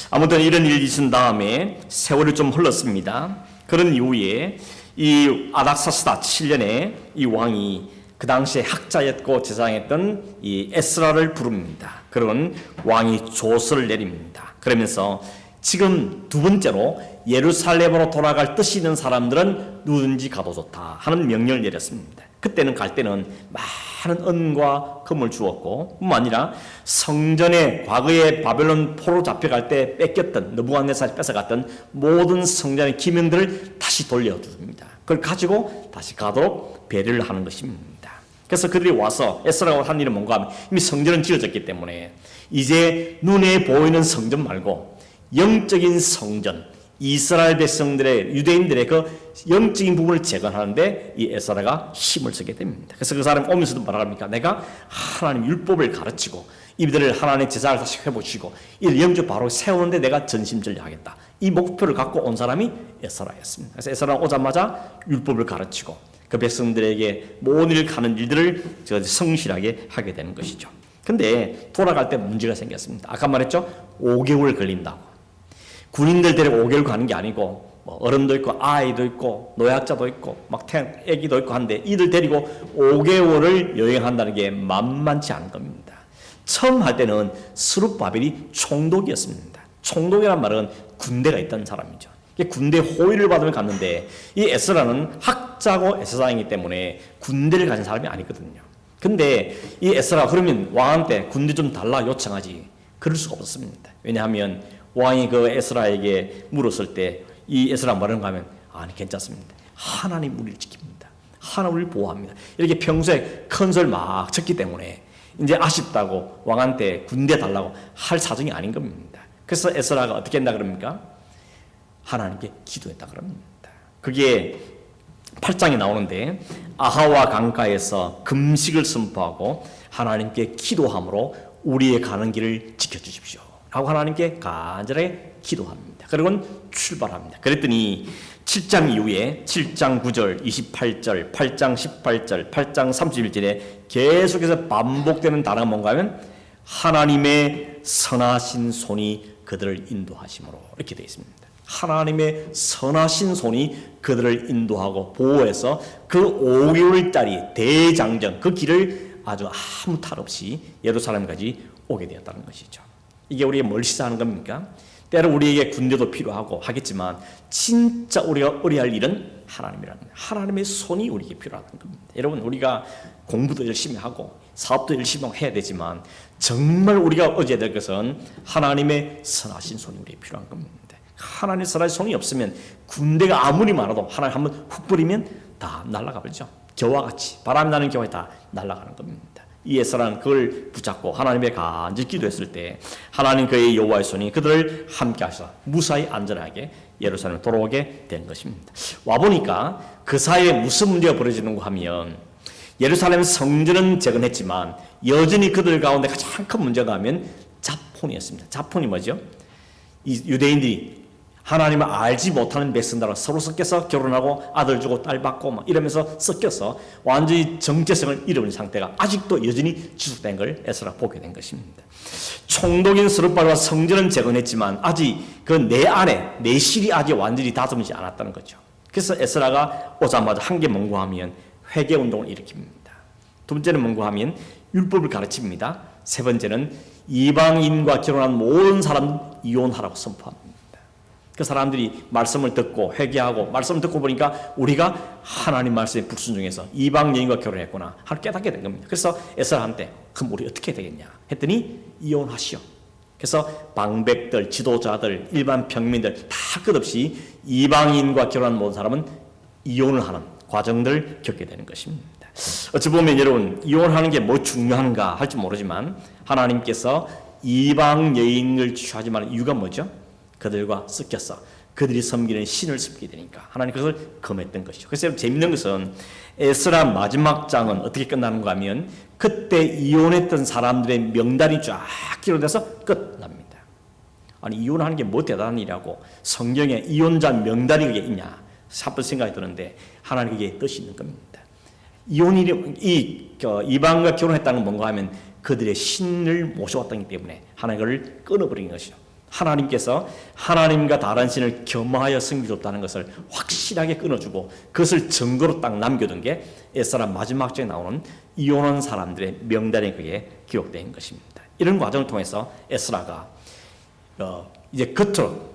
아무튼 이런 일이 있은 다음에 세월이 좀 흘렀습니다. 그런 이후에 이 아닥사스다 7년에 이 왕이 그 당시에 학자였고 제사장했던 이 에스라를 부릅니다. 그런 왕이 조서를 내립니다. 그러면서 지금 두 번째로 예루살렘으로 돌아갈 뜻이 있는 사람들은 누구든지 가도 좋다 하는 명령을 내렸습니다. 그때는 갈 때는 많은 은과 금을 주었고 뿐만 아니라 성전에 과거에 바벨론 포로 잡혀갈 때 뺏겼던 느부갓네살이 뺏어갔던 모든 성전의 기명들을 다시 돌려줍니다. 그걸 가지고 다시 가도록 배려를 하는 것입니다. 그래서 그들이 와서 에스라가 한 일은 뭔가 하면 이미 성전은 지어졌기 때문에 이제 눈에 보이는 성전 말고 영적인 성전, 이스라엘 백성들의 유대인들의 그 영적인 부분을 재건하는데 이 에스라가 힘을 쓰게 됩니다. 그래서 그 사람이 오면서도 뭐라 합니까? 내가 하나님 율법을 가르치고 이들을 하나님의 제사를 다시 회복시키고 이 영적 바로 세우는데 내가 전심전력하겠다. 이 목표를 갖고 온 사람이 에스라였습니다. 그래서 에스라가 오자마자 율법을 가르치고 그 백성들에게 모든 일 가는 일들을 성실하게 하게 되는 것이죠. 근데 돌아갈 때 문제가 생겼습니다. 아까 말했죠? 5개월 걸린다고. 군인들 데리고 5개월 가는 게 아니고 뭐 어른도 있고 아이도 있고 노약자도 있고 막 애기도 있고 한데 이들 데리고 5개월을 여행한다는 게 만만치 않은 겁니다. 처음 할 때는 스룹바벨이 총독이었습니다. 총독이란 말은 군대가 있던 사람이죠. 군대 호위를 받으면 갔는데 이 에스라는 학자고 에스라이기 때문에 군대를 가진 사람이 아니거든요. 근데 이 에스라가 그러면 왕한테 군대 좀 달라 요청하지 그럴 수가 없었습니다. 왜냐하면 왕이 그 에스라에게 물었을 때 이 에스라가 뭐라는가 하면 아니 괜찮습니다. 하나님 우리를 지킵니다. 하나님 우리를 보호합니다. 이렇게 평소에 큰 소리 막 쳤기 때문에 이제 아쉽다고 왕한테 군대 달라고 할 사정이 아닌 겁니다. 그래서 에스라가 어떻게 한다 그럽니까? 하나님께 기도했다 그럽니다. 그게 8장에 나오는데 아하와 강가에서 금식을 선포하고 하나님께 기도함으로 우리의 가는 길을 지켜주십시오 라고 하나님께 간절하게 기도합니다. 그리고는 출발합니다. 그랬더니 7장 이후에 7장 9절, 28절, 8장 18절, 8장 31절에 계속해서 반복되는 단어가 뭔가 하면 하나님의 선하신 손이 그들을 인도하심으로 이렇게 되어 있습니다. 하나님의 선하신 손이 그들을 인도하고 보호해서 그 5개월짜리 대장정 그 길을 아주 아무 탈 없이 예루살렘까지 오게 되었다는 것이죠. 이게 우리가 뭘 시사하는 겁니까? 때로 우리에게 군대도 필요하고 하겠지만 진짜 우리가 의뢰할 일은 하나님이라는 거예요. 하나님의 손이 우리에게 필요하다는 겁니다. 여러분 우리가 공부도 열심히 하고 사업도 열심히 해야 되지만 정말 우리가 의지해야 될 것은 하나님의 선하신 손이 우리에게 필요한 겁니다. 하나님의 선하신 손이 없으면 군대가 아무리 많아도 하나님 한번 훅 뿌리면 다 날아가 버리죠. 겨와 같이 바람 나는 겨와 다 날아가는 겁니다. 이 에스라는 그걸 붙잡고 하나님의 간절히 기도했을 때 하나님 그의 여호와의 손이 그들을 함께 하셔서 무사히 안전하게 예루살렘에 돌아오게 된 것입니다. 와보니까 그 사이에 무슨 문제가 벌어지는가 하면 예루살렘 성전은 재건했지만 여전히 그들 가운데 가장 큰 문제가 하면 자폰이었습니다. 자폰이 뭐죠? 이 유대인들이 하나님을 알지 못하는 백성들하고 서로 섞여서 결혼하고 아들 주고 딸 받고 막 이러면서 섞여서 완전히 정체성을 잃어버린 상태가 아직도 여전히 지속된 걸 에스라가 보게 된 것입니다. 총독인 스룹바벨과 성전은 재건했지만 아직 그 내 안에 내실이 아직 완전히 다듬지 않았다는 거죠. 그래서 에스라가 오자마자 한 개 뭔가 하면 회개 운동을 일으킵니다. 두 번째는 뭔가 하면 율법을 가르칩니다. 세 번째는 이방인과 결혼한 모든 사람 이혼하라고 선포합니다. 그 사람들이 말씀을 듣고 회개하고 말씀을 듣고 보니까 우리가 하나님 말씀에 불순종해서 이방 여인과 결혼했구나 하를 깨닫게 된 겁니다. 그래서 에스라한테 그럼 우리 어떻게 해야 되겠냐 했더니 이혼하시오. 그래서 방백들, 지도자들, 일반 평민들 다 끝없이 이방인과 결혼한 모든 사람은 이혼을 하는 과정들을 겪게 되는 것입니다. 어찌 보면 여러분 이혼하는 게 뭐 중요한가 할지 모르지만 하나님께서 이방 여인을 취하지 말는 이유가 뭐죠? 그들과 섞여서 그들이 섬기는 신을 섬기게 되니까 하나님 그것을 금했던 것이죠. 그래서 재밌는 것은 에스라 마지막 장은 어떻게 끝나는가 하면 그때 이혼했던 사람들의 명단이 쫙 기록돼서 끝납니다. 아니 이혼하는 게 뭐 대단한 일이라고 성경에 이혼자 명단이 그게 있냐? 한번 생각이 드는데 하나님께 뜻이 있는 겁니다. 이방과 결혼했다는 건 뭔가 하면 그들의 신을 모셔왔기 때문에 하나님을 끊어버린 것이죠. 하나님께서 하나님과 다른 신을 겸하여 섬기셨다는 것을 확실하게 끊어주고 그것을 증거로 딱 남겨둔 게 에스라 마지막 장에 나오는 이혼한 사람들의 명단에 그게 기록된 것입니다. 이런 과정을 통해서 에스라가 이제 겉으로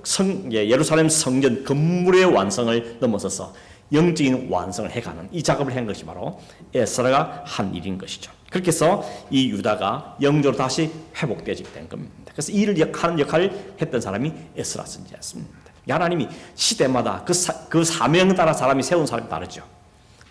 예루살렘 성전 건물의 완성을 넘어서서 영적인 완성을 해가는 이 작업을 한 것이 바로 에스라가 한 일인 것이죠. 그렇게 해서 이 유다가 영적으로 다시 회복되어지게 된 겁니다. 그래서 이 일을 하는 역할을 했던 사람이 에스라 선지자였습니다. 하나님이 시대마다 그 사명 따라 사람이 세운 사람이 다르죠.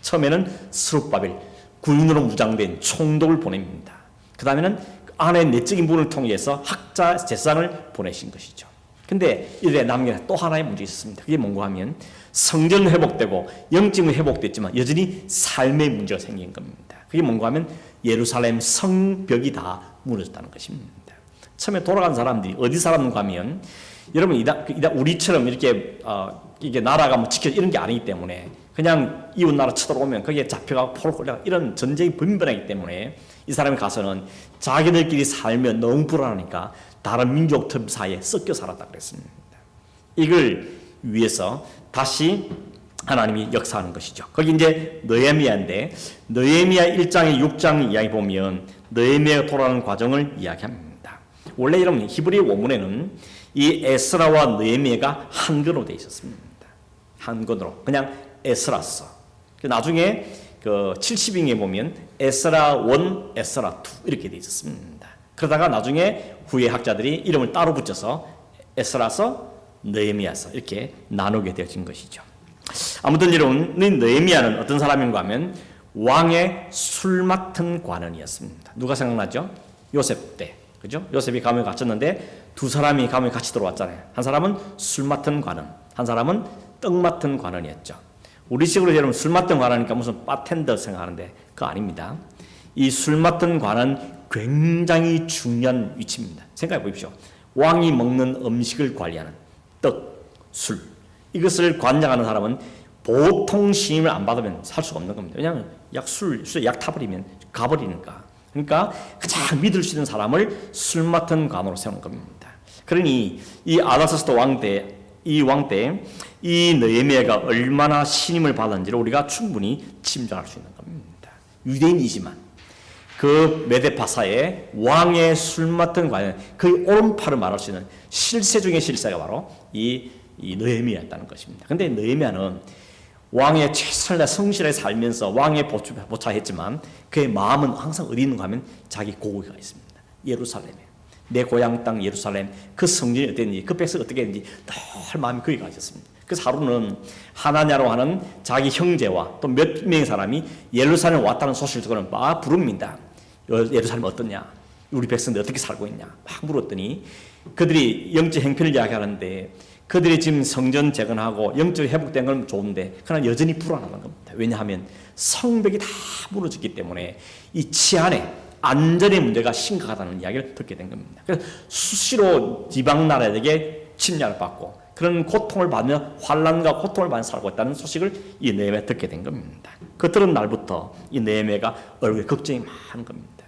처음에는 스룹바벨 군인으로 무장된 총독을 보냅니다. 그 다음에는 안에 내적인 부분을 통해서 학자 제사장을 보내신 것이죠. 근데 이들의 남겨낸 또 하나의 문제가 있었습니다. 그게 뭔가 하면 성전은 회복되고 영적은 회복됐지만 여전히 삶의 문제가 생긴 겁니다. 그게 뭔가 하면 예루살렘 성벽이 다 무너졌다는 것입니다. 처음에 돌아간 사람들이 어디 살았는가 하면 여러분 우리처럼 이게 나라가 뭐 지켜 이런 게 아니기 때문에 그냥 이웃 나라 쳐들어오면 거기에 잡혀가고 포로 끌려가 이런 전쟁이 빈번하기 때문에 이 사람이 가서는 자기들끼리 살면 너무 불안하니까 다른 민족들 사이에 섞여 살았다 그랬습니다. 이걸 위해서 다시 하나님이 역사하는 것이죠. 거기 이제 느헤미야인데 느헤미야 1장에 6장 이야기 보면 느헤미야가 돌아가는 과정을 이야기합니다. 원래 여러분 히브리 원문에는 이 에스라와 느헤미야가 한 권으로 되어 있었습니다. 한 권으로 그냥 에스라서. 나중에 그 70인에 보면 에스라 1, 에스라 2 이렇게 되어 있었습니다. 그러다가 나중에 후에 학자들이 이름을 따로 붙여서 에스라서 느헤미야서 이렇게 나누게 되어진 것이죠. 아무튼 이런 느헤미야는 어떤 사람인가 하면 왕의 술 맡은 관원이었습니다. 누가 생각나죠? 요셉 때. 그죠? 요셉이 감옥에 갇혔는데 두 사람이 감옥에 같이 들어왔잖아요. 한 사람은 술 맡은 관원, 한 사람은 떡 맡은 관원이었죠. 우리식으로 여러분 술 맡은 관원이니까 무슨 바텐더 생각하는데 그거 아닙니다. 이 술 맡은 관은 굉장히 중요한 위치입니다. 생각해 보십시오. 왕이 먹는 음식을 관리하는 떡, 술 이것을 관장하는 사람은 보통 신임을 안 받으면 살 수가 없는 겁니다. 왜냐하면 술에 약 타버리면 가버리니까. 그러니까 가장 믿을 수 있는 사람을 술 맡은 관으로 세우는 겁니다. 그러니 이 아다사스도 왕 때 이 느헤미야가 얼마나 신임을 받았는지를 우리가 충분히 짐작할 수 있는 겁니다. 유대인이지만 그 메데파사의 왕의 술 맡은 관은 그 오른팔을 말할 수 있는 실세 중의 실세가 바로 이 느헤미야였다는 것입니다. 근데 느헤미야는 왕의 최선을 다해 성실하게 살면서 왕의 보좌했지만 그의 마음은 항상 어디 있는가 하면 자기 고국에 있습니다. 예루살렘에. 내 고향 땅 예루살렘 그 성전이 어땠는지 그 백성이 어떻게 했는지 늘 마음이 거기 가 있었습니다. 그래서 하루는 하나냐로 하는 자기 형제와 또 몇 명의 사람이 예루살렘에 왔다는 소식을 듣고는 막 부릅니다. 예루살렘 어떠냐? 우리 백성들 어떻게 살고 있냐? 막 물었더니 그들이 영적 행편을 이야기하는데 그들이 지금 성전 재건하고 영적이 회복된 건 좋은데 그러나 여전히 불안하다는 겁니다. 왜냐하면 성벽이 다 무너졌기 때문에 이 치안에 안전의 문제가 심각하다는 이야기를 듣게 된 겁니다. 그래서 수시로 지방 나라에게 침략을 받고 그런 고통을 받으며 환난과 고통을 받으며 살고 있다는 소식을 이 느헤미야가 듣게 된 겁니다. 그 들은 날부터 이 느헤미야가 얼굴에 걱정이 많은 겁니다.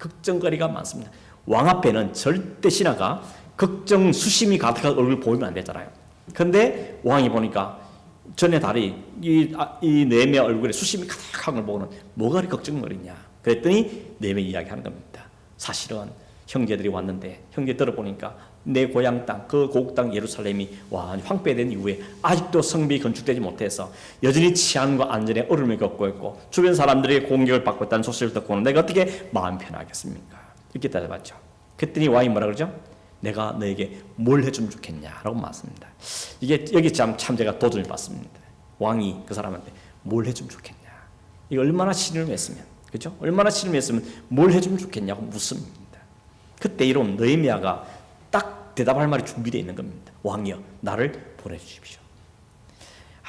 걱정거리가 많습니다. 왕 앞에는 절대 신하가 걱정 수심이 가득한 얼굴 보이면 안 되잖아요. 그런데 왕이 보니까 전에 달이 이 느헤미야 얼굴에 수심이 가득한 걸 보고는 뭐가 그리 걱정거리냐. 그랬더니 느헤미야 이야기하는 겁니다. 사실은 형제들이 왔는데 형제 들어보니까 내 고향 땅, 그 고국 땅 예루살렘이 황폐된 이후에 아직도 성벽이 건축되지 못해서 여전히 치안과 안전에 어려움을 겪고 있고 주변 사람들에게 공격을 받고 있다는 소식을 듣고는 내가 어떻게 마음 편하겠습니까? 이렇게 따져봤죠. 그랬더니 왕이 뭐라 그러죠? 내가 너에게 뭘 해주면 좋겠냐라고 말씀합니다. 이게 여기 참 제가 도전을 받습니다. 왕이 그 사람한테 뭘 해주면 좋겠냐? 이거 얼마나 신을 했으면, 그죠? 얼마나 신을 했으면 뭘 해주면 좋겠냐고 묻습니다. 그때 이런 느헤미야가 딱 대답할 말이 준비되어 있는 겁니다. 왕이여, 나를 보내주십시오.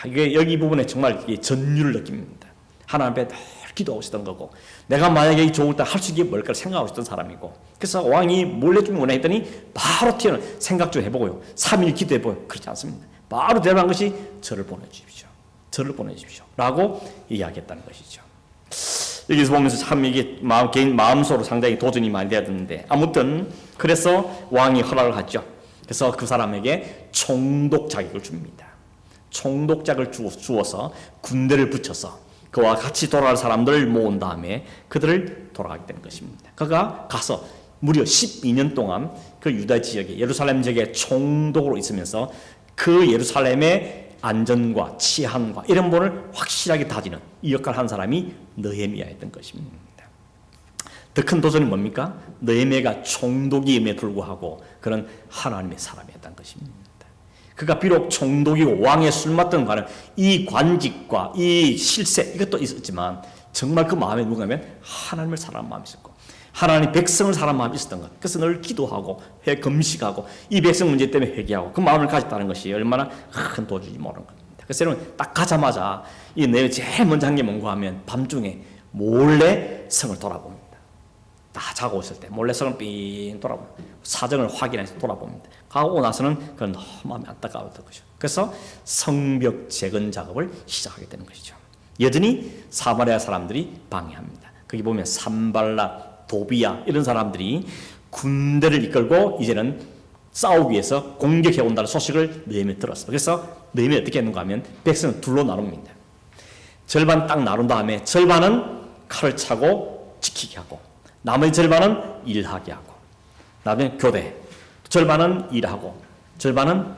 이게 여기 부분에 정말 전율을 느낍니다. 하나님 앞에 늘 기도하고 있었던 거고, 내가 만약에 이 좋을 때 할 수 있게 뭘까 생각하고 있던 사람이고, 그래서 왕이 뭘 해주면 원해 했더니 바로 튀어나온 생각 좀 해보고요. 3일 기도해보고요. 그렇지 않습니다. 바로 대답한 것이 저를 보내주십시오. 저를 보내주십시오 라고 이야기했다는 것이죠. 여기서 보면서 참 이게 개인 마음속으로 상당히 도전이 많이 되었는데, 아무튼 그래서 왕이 허락을 하죠. 그래서 그 사람에게 총독 자격을 줍니다. 총독 자격을 주어서 군대를 붙여서 그와 같이 돌아갈 사람들을 모은 다음에 그들을 돌아가게 되는 것입니다. 그가 가서 무려 12년 동안 그 유다 지역에, 예루살렘 지역에 총독으로 있으면서 그 예루살렘의 안전과 치안과 이런 부분을 확실하게 다지는 이 역할을 한 사람이 느헤미야였던 것입니다. 더 큰 도전이 뭡니까? 느헤미야가 총독임에 불구하고 그런 하나님의 사람이었던 것입니다. 그가 비록 총독이고 왕의 술 맡던 관은 이 관직과 이 실세 이것도 있었지만 정말 그 마음에 누구냐면 하나님을 사랑하는 마음이 있었고 하나님 백성을 사랑하는 마음이 있었던 것. 그래서 늘 기도하고 금식하고 이 백성 문제 때문에 회개하고 그 마음을 가졌다는 것이 얼마나 큰 도전인지 모르는 겁니다. 그래서 여러분 딱 가자마자 이 내일 제일 먼저 한 게 뭔가 하면 밤중에 몰래 성을 돌아봅니다. 다 자고 있을 때 몰래 성을 삥 돌아봅니다. 사정을 확인해서 돌아봅니다. 가고 나서는 그건 너무 마음이 안타까웠던 것이죠. 그래서 성벽 재건 작업을 시작하게 되는 것이죠. 여전히 사마리아 사람들이 방해합니다. 거기 보면 산발라, 도비야 이런 사람들이 군대를 이끌고 이제는 싸우기 위해서 공격해 온다는 소식을 느헤미야가 들었습니다. 그래서 느헤미야가 어떻게 했는가 하면 백성을 둘로 나눕니다. 절반 딱 나눈 다음에 절반은 칼을 차고 지키게 하고 나머지 절반은 일하게 하고 그다음에 교대, 절반은 일하고 절반은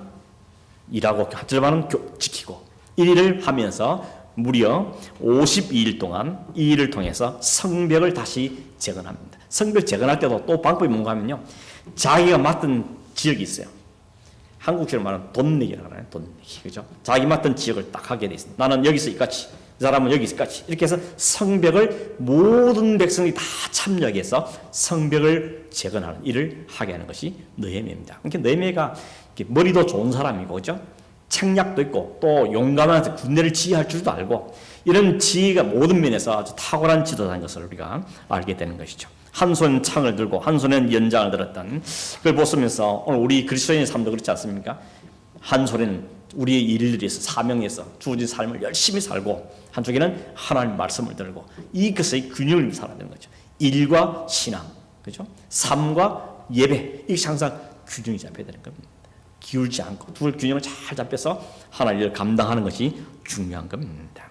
일하고 절반은 지키고 이 일을 하면서 무려 52일 동안 이 일을 통해서 성벽을 다시 재건합니다. 성벽 재건할 때도 또 방법이 뭔가 하면요, 자기가 맡은 지역이 있어요. 한국식으로 말하면 돈 내기라고 하나요? 돈 내기, 그죠? 자기 맡은 지역을 딱 하게 돼 있습니다. 나는 여기서 이까지, 이 사람은 여기서 이까지 이렇게 해서 성벽을 모든 백성이 다 참여해서 성벽을 재건하는 일을 하게 하는 것이 느헤미야입니다. 그러니까 느헤미야가 머리도 좋은 사람이고, 그죠? 책략도 있고 또 용감한 군대를 지휘할 줄도 알고 이런 지휘가 모든 면에서 아주 탁월한 지도자인 것을 우리가 알게 되는 것이죠. 한 손 창을 들고 한 손엔 연장을 들었던 그걸 보시면서 오늘 우리 그리스도인의 삶도 그렇지 않습니까? 한 손에는 우리의 일을 위해서 사명에서 주어진 삶을 열심히 살고 한쪽에는 하나님 말씀을 들고 이것의 균형을 살아야 되는 거죠. 일과 신앙, 그죠? 삶과 예배, 이것이 항상 균형이 잡혀야 되는 겁니다. 기울지 않고 두 균형을 잘 잡혀서 하나의 일을 감당하는 것이 중요한 겁니다.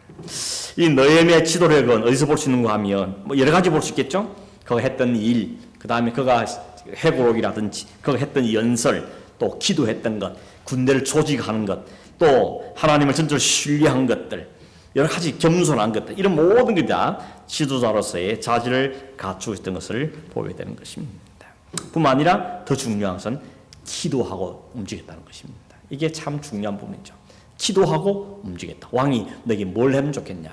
이 느헤미야의 지도력은 어디서 볼 수 있는가 하면 뭐 여러 가지 볼 수 있겠죠. 그가 했던 일, 그 다음에 그가 회고록이라든지 그가 했던 연설, 또 기도했던 것, 군대를 조직하는 것, 또 하나님을 전적으로 신뢰한 것들, 여러 가지 겸손한 것들, 이런 모든 게 다 지도자로서의 자질을 갖추고 있던 것을 보여야 되는 것입니다. 뿐만 아니라 더 중요한 것은 기도하고 움직였다는 것입니다. 이게 참 중요한 부분이죠. 기도하고 움직였다. 왕이 너에게 뭘 하면 좋겠냐?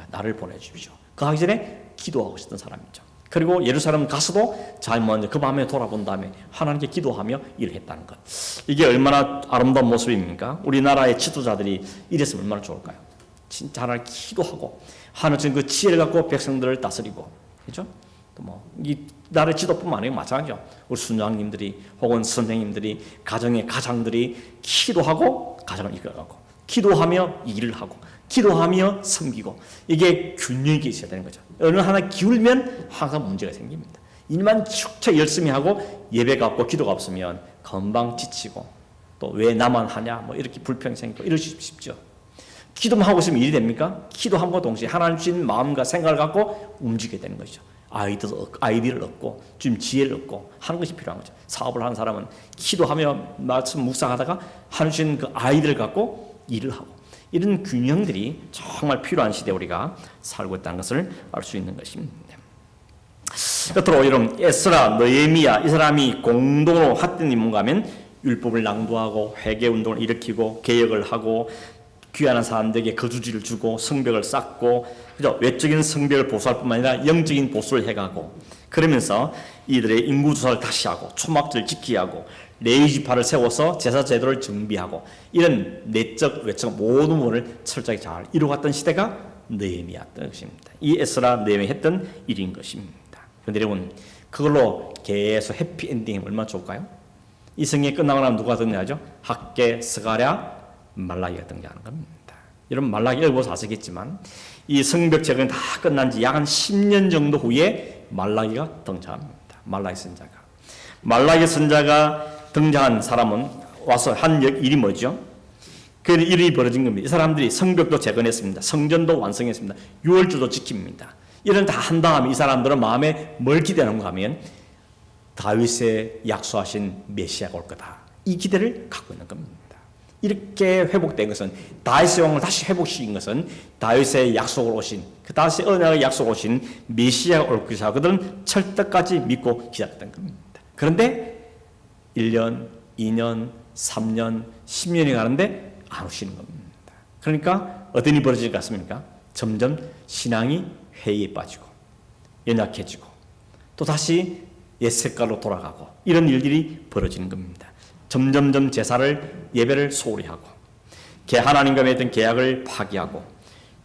나를 보내주십시오. 그 하기 전에 기도하고 있었던 사람이죠. 그리고 예루살렘 가서도 잘 먼저 그 밤에 돌아본 다음에 하나님께 기도하며 일을 했다는 것. 이게 얼마나 아름다운 모습입니까? 우리나라의 지도자들이 이랬으면 얼마나 좋을까요? 진짜 하나님 기도하고 하나님 그 지혜를 갖고 백성들을 다스리고, 그렇죠? 또 뭐 이 나라의 지도뿐만 아니고 마찬가지죠. 우리 순장님들이 혹은 선생님들이 가정의 가장들이 기도하고 가정을 이끌어가고 기도하며 일을 하고 기도하며 섬기고 이게 균형이 있어야 되는 거죠. 어느 하나 기울면 항상 문제가 생깁니다. 일만 축척 열심히 하고 예배가 없고 기도가 없으면 금방 지치고 또 왜 나만 하냐 뭐 이렇게 불평이 생기고 이러시 쉽죠. 기도만 하고 있으면 일이 됩니까? 기도함과 동시에 하나님 주신 마음과 생각을 갖고 움직여야 되는 것이죠. 아이디어를 얻고 좀 지혜를 얻고 하는 것이 필요한 거죠. 사업을 하는 사람은 기도하며 말씀 묵상하다가 하나님 주신 그 아이디어를 갖고 일을 하고 이런 균형들이 정말 필요한 시대에 우리가 살고 있다는 것을 알 수 있는 것입니다. 끝으로 여러분 에스라, 느헤미야 이 사람이 공동으로 했던 게 뭔가 하면 율법을 낭독하고 회개운동을 일으키고 개혁을 하고 귀한 사람들에게 거주지를 주고 성벽을 쌓고 그죠? 외적인 성벽을 보수할 뿐만 아니라 영적인 보수를 해가고 그러면서 이들의 인구조사를 다시 하고 초막절을 지키게 하고 레위지파를 세워서 제사 제도를 정비하고 이런 내적 외적 모든 부분을 철저히 잘 이루어갔던 시대가 느헤미야였던 것입니다. 이 에스라 느헤미야 했던 일인 것입니다. 그런데 여러분 그걸로 계속 해피엔딩이 얼마나 좋을까요? 이 성경이 끝나고 나면 누가 등장하죠? 학개, 스가랴, 말라기가 등장하는 겁니다. 이런 말라기 일부 사서겠지만 이 성벽 재건이 다 끝난 지 약 한 10년 정도 후에 말라기가 등장합니다. 말라기 선자가 등장한 사람은 와서 한 일이 뭐죠? 그 일이 벌어진 겁니다. 이 사람들이 성벽도 재건했습니다. 성전도 완성했습니다. 유월주도 지킵니다. 이런 다 한 다음에 이 사람들은 마음에 뭘 기대하는가 하면 다윗의 약속하신 메시아가 올 거다. 이 기대를 갖고 있는 겁니다. 이렇게 회복된 것은 다윗의 왕을 다시 회복시킨 것은 다윗의 약속을 오신 그 다윗의 언약의 약속을 오신 메시아가 올 것이다. 그들은 철떡까지 믿고 기다렸던 겁니다. 그런데 1년, 2년, 3년, 10년이 가는데 안 오시는 겁니다. 그러니까 어떤 일이 벌어질 것 같습니까? 점점 신앙이 회의에 빠지고 연약해지고 또 다시 옛 색깔로 돌아가고 이런 일들이 벌어지는 겁니다. 점점점 제사를 예배를 소홀히 하고 하나님과 맺은 계약을 파기하고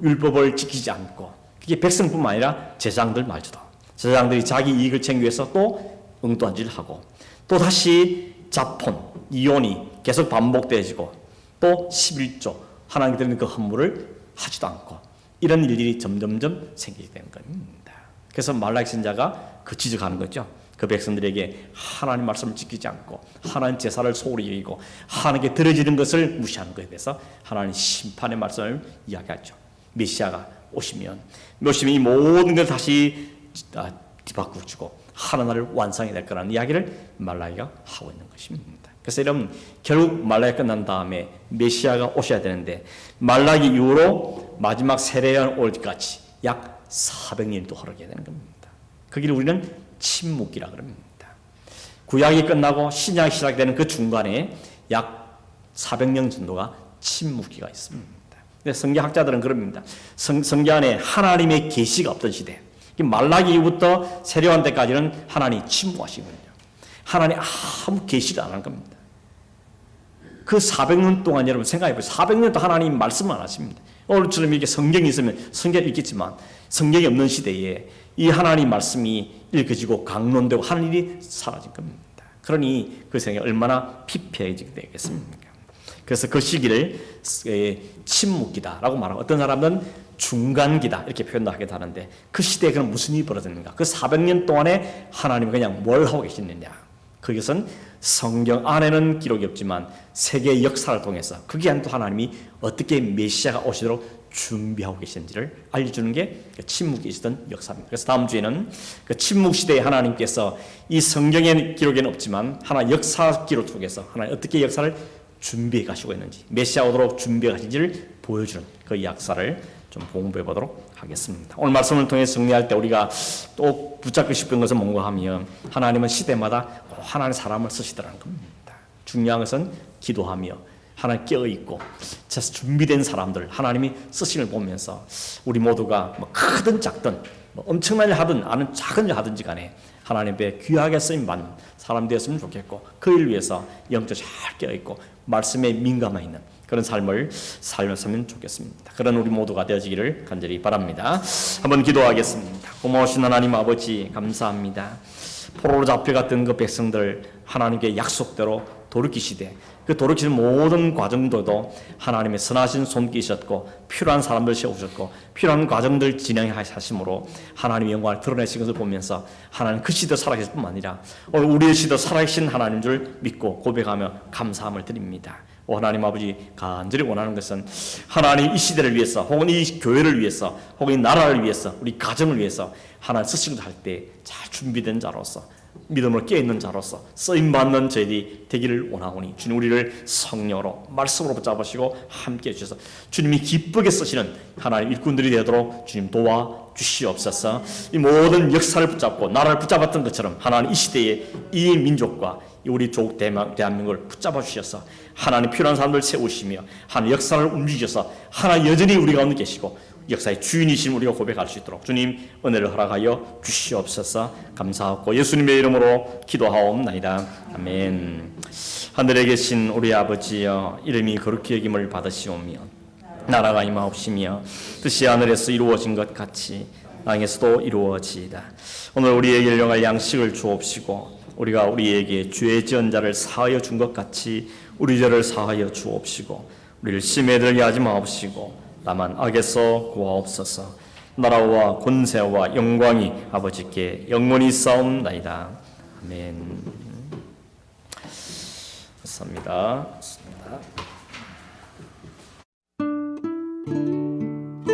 율법을 지키지 않고 그게 백성뿐만 아니라 제사장들 말조도 제사장들이 자기 이익을 챙기기 위해서 또 엉뚱한 짓을 하고 또 다시 자폰, 이혼이 계속 반복되어지고 또 11조 하나님께 드리는 그 헌물을 하지도 않고 이런 일들이 점점점 생기게 되는 겁니다. 그래서 말라기 선자가 그 지적하는 거죠. 그 백성들에게 하나님 말씀을 지키지 않고 하나님 제사를 소홀히 여기고 하나님께 드려지는 것을 무시하는 것에 대해서 하나님 심판의 말씀을 이야기하죠. 메시아가 오시면 이 모든 걸 다시 뒤바꾸고 하나님을 완성이 될 거라는 이야기를 말라기가 하고 있는 것입니다. 그래서 여러분 결국 말라기가 끝난 다음에 메시아가 오셔야 되는데 말라기 이후로 마지막 세례요한 올 때까지 약 400년이 또 흐르게 되는 겁니다. 그 길을 우리는 침묵기라 그럽니다. 구약이 끝나고 신약이 시작되는 그 중간에 약 400년 정도가 침묵기가 있습니다. 성경학자들은 그럽니다. 성경 안에 하나님의 계시가 없던 시대, 말라기 이후부터 세례요한 때까지는 하나님이 침묵하시거든요. 하나님이 아무 계시를 안 한 겁니다. 그 400년 동안 여러분 생각해보세요. 400년 동안 하나님 말씀을 안 하십니다. 오늘처럼 이렇게 성경이 있으면 성경을 읽겠지만 성경이 없는 시대에 이 하나님 말씀이 읽어지고 강론되고 하는 일이 사라진 겁니다. 그러니 그 생각이 얼마나 피폐해지게 되겠습니까? 그래서 그 시기를 침묵기다라고 말하고 어떤 사람은 중간기다 이렇게 표현도 하기도 하는데 그 시대에 그럼 무슨 일이 벌어졌는가? 그 400년 동안에 하나님은 그냥 뭘 하고 계시느냐? 그것은 성경 안에는 기록이 없지만 세계의 역사를 통해서 그게 또 하나님이 어떻게 메시아가 오시도록 준비하고 계신지를 알려주는 게 침묵이 있었던 역사입니다. 그래서 다음 주에는 그 침묵 시대에 하나님께서 이 성경의 기록에는 없지만 하나 역사 기록 속에서 하나님 어떻게 역사를 준비해 가시고 있는지 메시아 오도록 준비해 가신지를 보여주는 그 역사를 좀 공부해 보도록 하겠습니다. 오늘 말씀을 통해 정리할 때 우리가 또 붙잡고 싶은 것은 뭔가 하면 하나님은 시대마다 하나님의 사람을 쓰시더라는 겁니다. 중요한 것은 기도하며 하나님 깨어있고 준비된 사람들 하나님이 쓰심을 보면서 우리 모두가 뭐 크든 작든 뭐 엄청난 일 하든 아는 작은 일 하든지 간에 하나님 앞에 귀하게 쓰임받는 사람 되었으면 좋겠고 그 일 위해서 영적 잘 깨어있고 말씀에 민감해 있는 그런 삶을 살았으면 좋겠습니다. 그런 우리 모두가 되어지기를 간절히 바랍니다. 한번 기도하겠습니다. 고마우신 하나님 아버지 감사합니다. 포로로 잡혀갔던 그 백성들 하나님께 약속대로 돌이키시되 그 돌이키는 모든 과정들도 하나님의 선하신 손길이셨고 필요한 사람들 세우셨고 필요한 과정들 진행하심으로 하나님의 영광을 드러내신 것을 보면서 하나님 그 시대 살아계실 뿐만 아니라 오늘 우리의 시대 살아계신 하나님 줄 믿고 고백하며 감사함을 드립니다. 하나님 아버지 간절히 원하는 것은 하나님 이 시대를 위해서 혹은 이 교회를 위해서 혹은 이 나라를 위해서 우리 가정을 위해서 하나님 쓰시기도 할 때 잘 준비된 자로서 믿음으로 깨어있는 자로서 쓰임받는 저희들이 되기를 원하오니 주님 우리를 성령으로 말씀으로 붙잡으시고 함께해 주셔서 주님이 기쁘게 쓰시는 하나님 일꾼들이 되도록 주님 도와주시옵소서. 이 모든 역사를 붙잡고 나라를 붙잡았던 것처럼 하나님 이 시대에 이 민족과 우리 조국 대한민국을 붙잡아 주셔서 하나님 필요한 사람들 세우시며 하나님 역사를 움직여서 하나님 여전히 우리 가운데 계시고 역사의 주인이신 우리가 고백할 수 있도록 주님 은혜를 허락하여 주시옵소서. 감사하고 예수님의 이름으로 기도하옵나이다. 아멘. 하늘에 계신 우리 아버지여 이름이 거룩히 여김을 받으시오며 나라가 임하옵시며 뜻이 하늘에서 이루어진 것 같이 땅에서도 이루어지이다. 오늘 우리에게 일용할 양식을 주옵시고 우리가 우리에게 죄 지은 자를 사하여 준 것 같이 우리 죄를 사하여 주옵시고 우리를 시험에 들게 하지 마옵시고 나만 악에서 구하옵소서. 나라와 권세와 영광이 아버지께 영원히 싸움나이다. 아멘. 감사합니다.